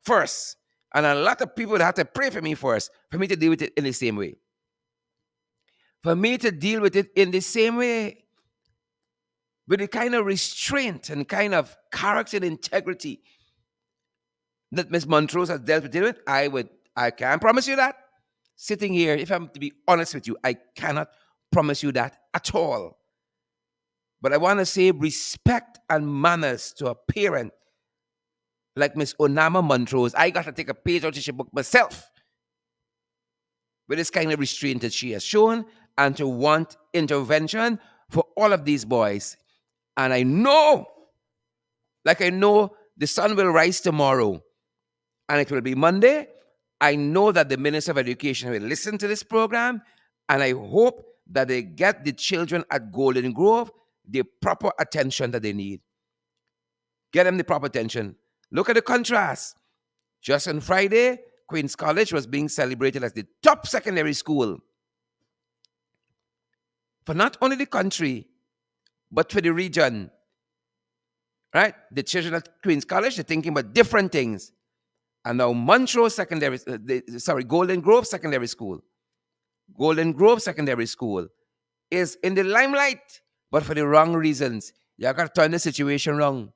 first. And a lot of people would have to pray for me first for me to deal with it in the same way. For me to deal with it in the same way, with the kind of restraint and kind of character and integrity that Miss Montrose has dealt with it with, I can't promise you that. Sitting here, if I'm to be honest with you, I cannot promise you that at all. But I want to say respect and manners to a parent like Miss Onama Montrose. I got to take a page out of her book myself with this kind of restraint that she has shown and to want intervention for all of these boys. And I know, like I know the sun will rise tomorrow and it will be Monday. I know that the Minister of Education will listen to this program, and I hope that they get the children at Golden Grove the proper attention that they need. Get them the proper attention. Look at the contrast. Just on Friday, Queen's College was being celebrated as the top secondary school for not only the country, but for the region. Right? The children at Queen's College, they're thinking about different things. And now Montrose Secondary, Golden Grove Secondary School, Golden Grove Secondary School is in the limelight, but for the wrong reasons. You got to turn the situation wrong.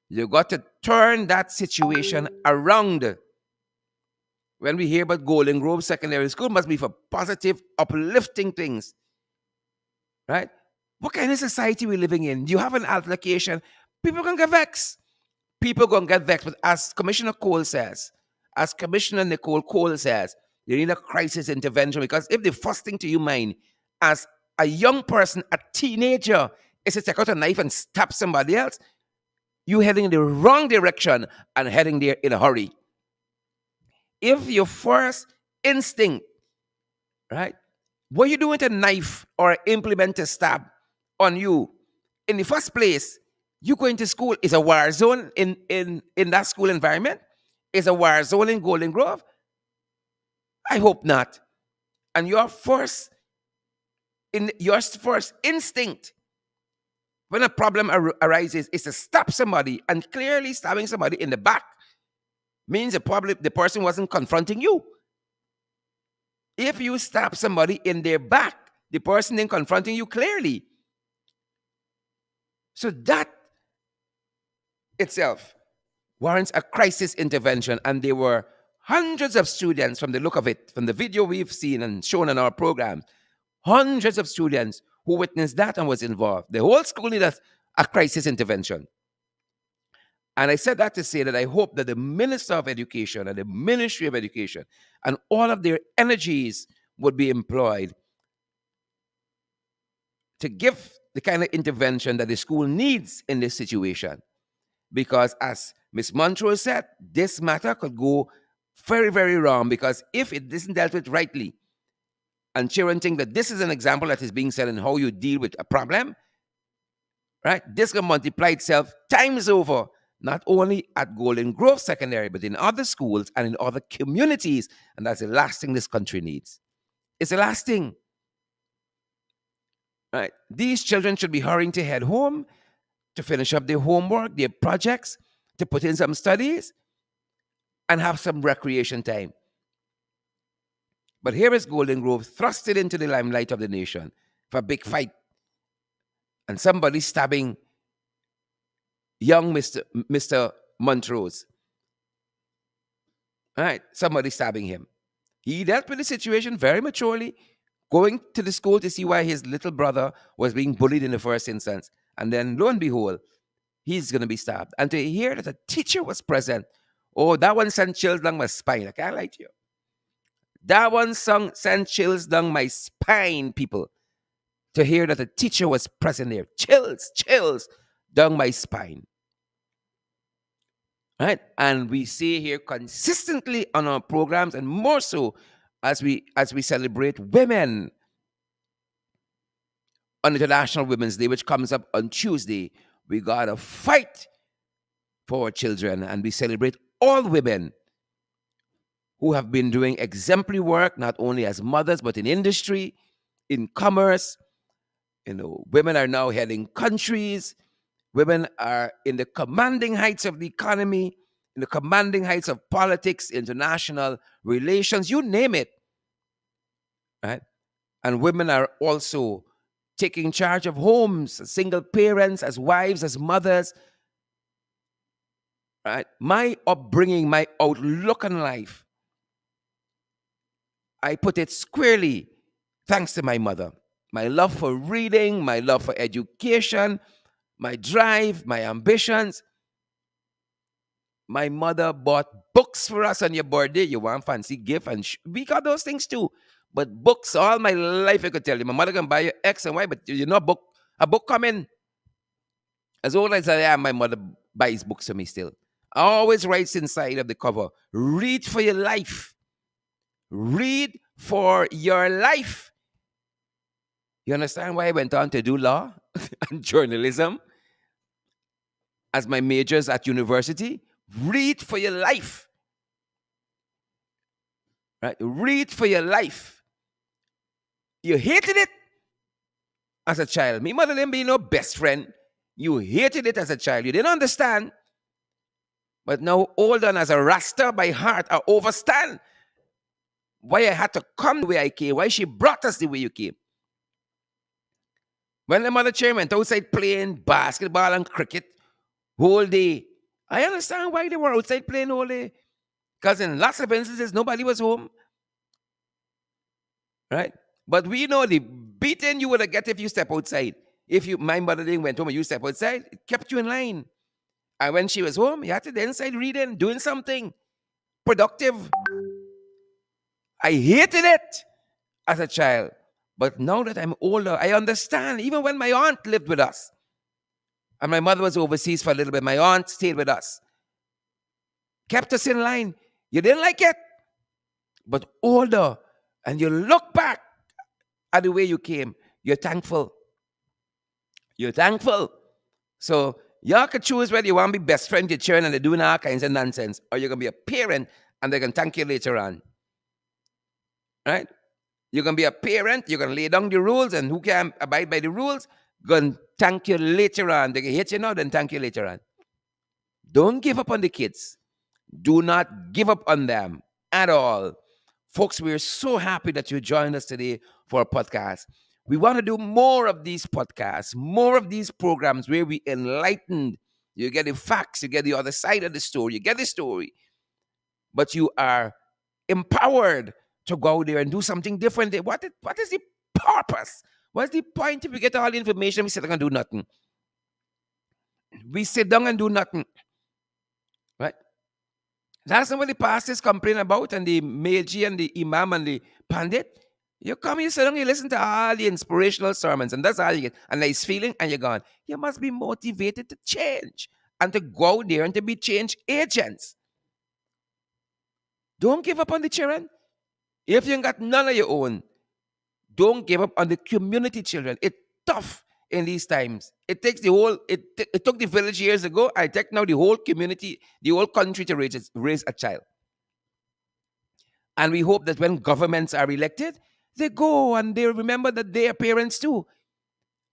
You got to turn that situation around. When we hear about Golden Grove Secondary School, must be for positive, uplifting things, right? What kind of society we living in? You have an altercation, people gonna get vexed. People gonna get vexed. But as Commissioner Cole says, as Commissioner Nicole Cole says, you need a crisis intervention because if the first thing to your mind as a young person, a teenager, is to take out a knife and stab somebody else, you heading in the wrong direction and heading there in a hurry. If your first instinct, right, what you doing with a knife or implement to stab on you in the first place, you going to school is a war zone in that school environment, is a war zone in Golden Grove. I hope not. And your first instinct when a problem arises is to stab somebody, and clearly stabbing somebody in the back means the person wasn't confronting you. If you stab somebody in their back, the person then confronting you clearly. So that itself warrants a crisis intervention. And there were hundreds of students, from the look of it, from the video we've seen and shown on our program, hundreds of students who witnessed that and was involved. The whole school needed a crisis intervention. And I said that to say that I hope that the Minister of Education and the Ministry of Education and all of their energies would be employed to give the kind of intervention that the school needs in this situation. Because as Ms. Montrose said, this matter could go very, very wrong, because if it isn't dealt with rightly, and children think that this is an example that is being said in how you deal with a problem, right? This can multiply itself times over, not only at Golden Grove Secondary, but in other schools and in other communities. And that's the last thing this country needs. It's the last thing. Right? These children should be hurrying to head home, to finish up their homework, their projects, to put in some studies, and have some recreation time. But here is Golden Grove thrusted into the limelight of the nation for a big fight. And somebody stabbing young Mr. Montrose. All right, somebody stabbing him. He dealt with the situation very maturely, going to the school to see why his little brother was being bullied in the first instance. And then, lo and behold, he's going to be stabbed. And to hear that a teacher was present, oh, that one sent chills down my spine. I can't lie to you. That one song sent chills down my spine, people. To hear that a teacher was present there. Chills down my spine. Right? And we see here consistently on our programs, and more so as we celebrate women on International Women's Day, which comes up on Tuesday. We gotta fight for our children, and we celebrate all women who have been doing exemplary work, not only as mothers, but in industry, in commerce. Women are now heading countries. Women are in the commanding heights of the economy, in the commanding heights of politics, international relations, you name it. Right? And women are also taking charge of homes, as single parents, as wives, as mothers. Right? My upbringing, my outlook on life, I put it squarely thanks to my mother. My love for reading, my love for education, my drive, my ambitions. My mother bought books for us on your birthday. You want fancy gift, and we got those things too. But books, all my life, I could tell you. My mother can buy you X and Y, but a book coming. As old as I am, my mother buys books for me still. I always writes inside of the cover, read for your life. Read for your life. You understand why I went on to do law and journalism as my majors at university? Read for your life. Right? Read for your life. You hated it as a child. Me mother didn't be no best friend. You hated it as a child. You didn't understand. But now older and as a rasta by heart, I overstand why I had to come the way I came, why she brought us the way you came. When the mother chair went outside playing basketball and cricket whole day, I understand why they were outside playing all day. Because in lots of instances, nobody was home, right? But we know the beating you would have get if you step outside. If you, my mother didn't went home and you step outside, it kept you in line. And when she was home, you had to be inside reading, doing something productive. I hated it as a child. But now that I'm older, I understand. Even when my aunt lived with us, and my mother was overseas for a little bit, my aunt stayed with us, kept us in line. You didn't like it, but older, and you look back at the way you came, you're thankful. You're thankful. So y'all can choose whether you want to be best friend with your children and they're doing all kinds of nonsense, or you're going to be a parent and they're going to thank you later on. Right? You're going to be a parent, you're going to lay down the rules, and who can abide by the rules, going to thank you later on. They can hit you now, then thank you later on. Don't give up on the kids. Do not give up on them at all. Folks, we're so happy that you joined us today for a podcast. We want to do more of these podcasts, more of these programs where we enlighten. You get the facts, you get the other side of the story, you get the story, but you are empowered to go out there and do something different. What is the purpose? What's the point if we get all the information, we sit down and do nothing? We sit down and do nothing, right? That's not what the pastors complain about, and the Meiji and the Imam and the Pandit. You come, you sit down, you listen to all the inspirational sermons, and that's all you get. A nice feeling, and you're gone. You must be motivated to change and to go out there and to be change agents. Don't give up on the children. If you ain't got none of your own, don't give up on the community children. It's tough in these times. It takes the whole, it took the village years ago. I take now the whole community, the whole country to raise a child. And we hope that when governments are elected, they go and they remember that they are parents too.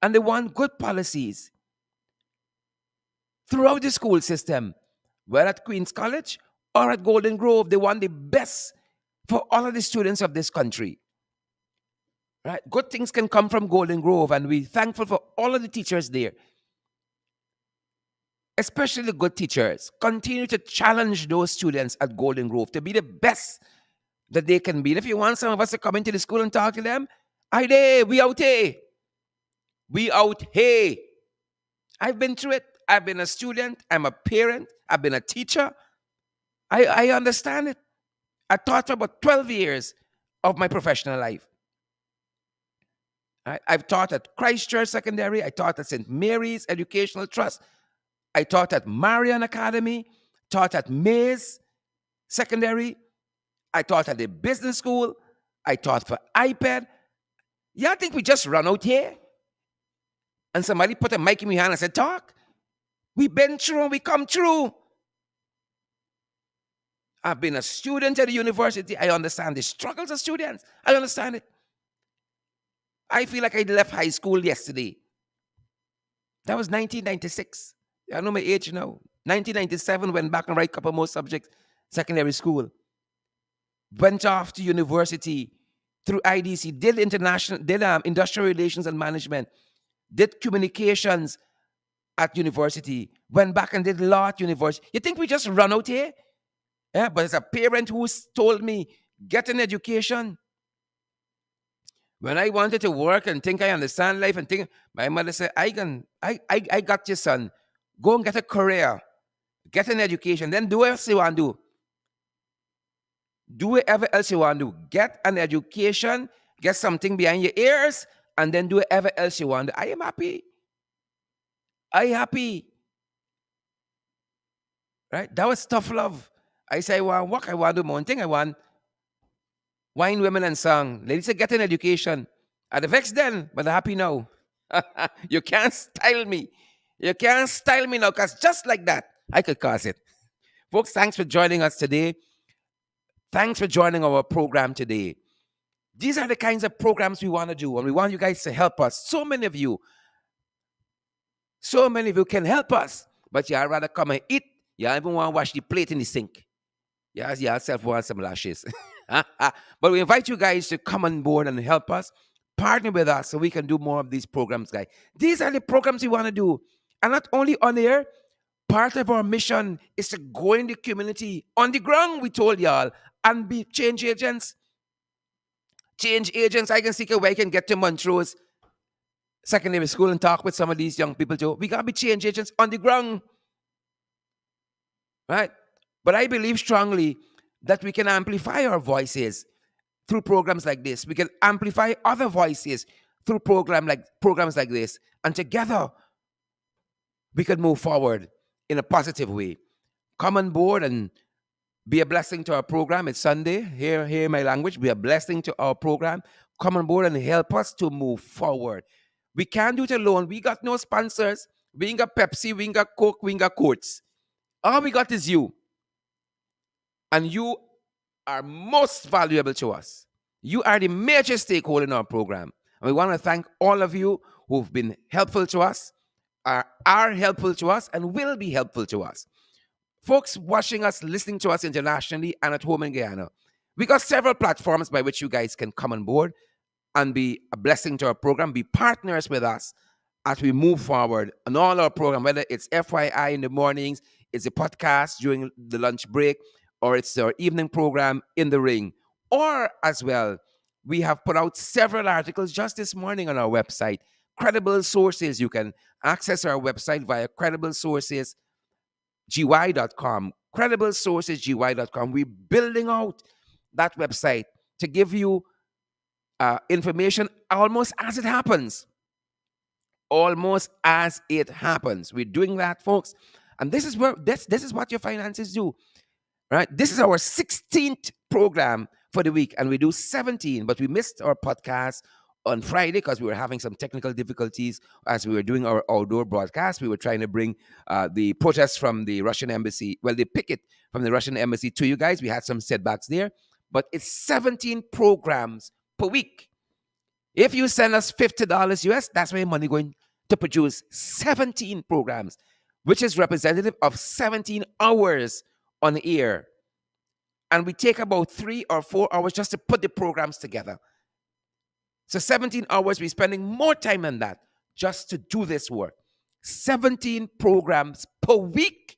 And they want good policies throughout the school system, whether at Queen's College or at Golden Grove. They want the best for all of the students of this country. Right? Good things can come from Golden Grove, and we're thankful for all of the teachers there, especially the good teachers. Continue to challenge those students at Golden Grove to be the best that they can be. And if you want some of us to come into the school and talk to them, I day, we out here. We out here. I've been through it. I've been a student. I'm a parent. I've been a teacher. I understand it. I taught for about 12 years of my professional life. I've taught at Christchurch Secondary. I taught at St. Mary's Educational Trust. I taught at Marian Academy. Taught at Mays Secondary. I taught at the business school. I taught for iPad. Y'all think we just run out here? And somebody put a mic in my hand and said, talk. We've been through, we come through. I've been a student at the university. I understand the struggles of students. I understand it. I feel like I left high school yesterday. That was 1996. I know my age now. 1997, went back and write a couple more subjects, secondary school. Went off to university through IDC, did industrial relations and management, did communications at university, went back and did law at university. You think we just run out here? Yeah, but as a parent who's told me, get an education. When I wanted to work and think I understand life and think, my mother said, I got your son. Go and get a career, get an education, then do whatever you want to do. Do whatever else you want to do. Get an education, get something behind your ears, and then do whatever else you want to do. I am happy. I happy. Right? That was tough love. I say, I want work, I want to do my own thing. I want wine, women, and song. Ladies say, get an education. I'd vex then, but I'm happy now. You can't style me. You can't style me now, because just like that, I could cause it. Folks, thanks for joining us today. Thanks for joining our program today. These are the kinds of programs we want to do, and we want you guys to help us. So many of you can help us, but you'd rather come and eat You even want to wash the plate in the sink. Yes, yeah, self want some lashes. But we invite you guys to come on board and help us, partner with us so we can do more of these programs, guys. These are the programs we want to do. And not only on air, part of our mission is to go in the community on the ground, we told y'all, and be change agents. Change agents. I can see a way I can get to Montrose secondary school and talk with some of these young people too. We gotta be change agents on the ground, right? But I believe strongly that we can amplify our voices through programs like this. We can amplify other voices through programs like this, and together we could move forward in a positive way. Come on board and be a blessing to our program. It's Sunday. Hear my language. Be a blessing to our program. Come on board and help us to move forward. We can't do it alone. We got no sponsors. We ain't got Pepsi. We ain't got Coke. We ain't got Coats. All we got is you. And you are most valuable to us. You are the major stakeholder in our program. And we want to thank all of you who've been helpful to us, are helpful to us, and will be helpful to us. Folks watching us, listening to us internationally and at home in Guyana. We got several platforms by which you guys can come on board and be a blessing to our program, be partners with us as we move forward on all our program, whether it's FYI in the mornings, it's a podcast during the lunch break, or it's our evening program in the ring. Or as well, we have put out several articles just this morning on our website. Credible sources. You can access our website via crediblesourcesgy.com. Crediblesourcesgy.com. We're building out that website to give you information almost as it happens. Almost as it happens. We're doing that, folks. And this is what your finances do. Right? This is our 16th program for the week, and we do 17, but we missed our podcast on Friday because we were having some technical difficulties as we were doing our outdoor broadcast. We were trying to bring the protests from the Russian embassy, well, the picket from the Russian embassy to you guys. We had some setbacks there, but it's 17 programs per week. If you send us $50 US, that's where your money going to produce 17 programs, which is representative of 17 hours on air. And we take about 3 or 4 hours just to put the programs together. So 17 hours, we're spending more time than that just to do this work. 17 programs per week.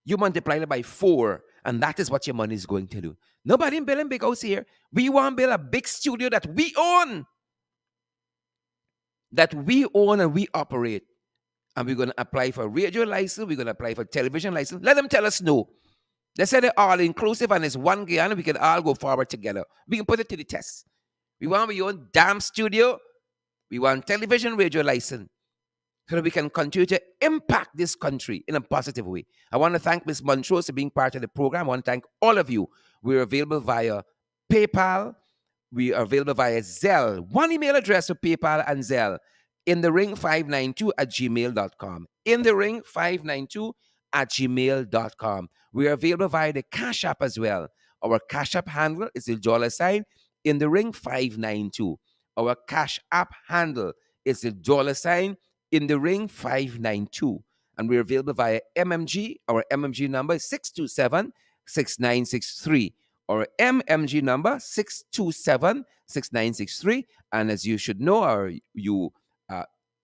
You multiply it by 4, and that is what your money is going to do. Nobody in building big house here. We want to build a big studio that we own. That we own and we operate. And we're going to apply for radio license. We're going to apply for television license. Let them tell us no. They say they're all inclusive and it's one Guyana. We can all go forward together. We can put it to the test. We want our own damn studio. We want television, radio license. So that we can continue to impact this country in a positive way. I want to thank Ms. Montrose for being part of the program. I want to thank all of you. We're available via PayPal. We are available via Zelle. One email address for PayPal and Zelle. In the ring 592 at gmail.com. In the ring 592 at gmail.com. We are available via the Cash App as well. Our Cash App handle is the $ in the ring 592. Our Cash App handle is the $ in the ring 592. And we're available via MMG. Our MMG number is 627-6963. Our MMG number 627-6963. And as you should know, or you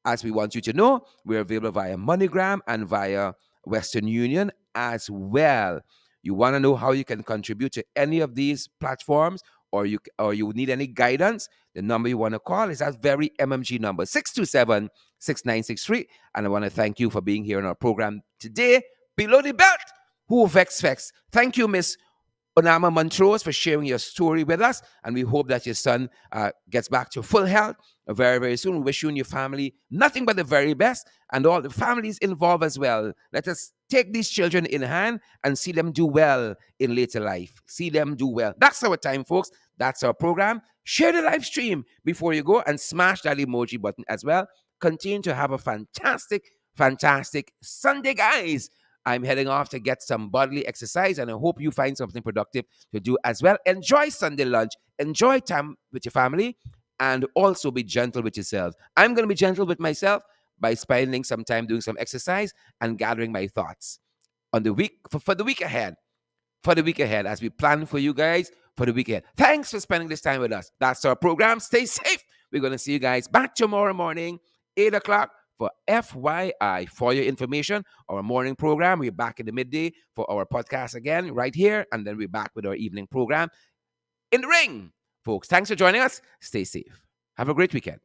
as we want you to know, we're available via MoneyGram and via Western Union as well. You want to know how you can contribute to any of these platforms, or you need any guidance, the number you want to call is that very MMG number, 627-6963. And I want to thank you for being here on our program today. Below the belt, who vex. Thank you, Miss Onama Montrose, for sharing your story with us. And we hope that your son gets back to full health very, very soon. We wish you and your family nothing but the very best, and all the families involved as well. Let us take these children in hand and see them do well in later life. See them do well. That's our time, folks. That's our program. Share the live stream before you go and smash that emoji button as well. Continue to have a fantastic, fantastic Sunday, guys. I'm heading off to get some bodily exercise, and I hope you find something productive to do as well. Enjoy Sunday lunch. Enjoy time with your family, and also be gentle with yourselves. I'm going to be gentle with myself by spending some time doing some exercise and gathering my thoughts. on the week for the week ahead. For the week ahead, as we plan for you guys for the week ahead. Thanks for spending this time with us. That's our program. Stay safe. We're going to see you guys back tomorrow morning, 8 o'clock for FYI. For your information, our morning program. We're back in the midday for our podcast again, right here. And then we're back with our evening program in the ring. Folks, thanks for joining us. Stay safe. Have a great weekend.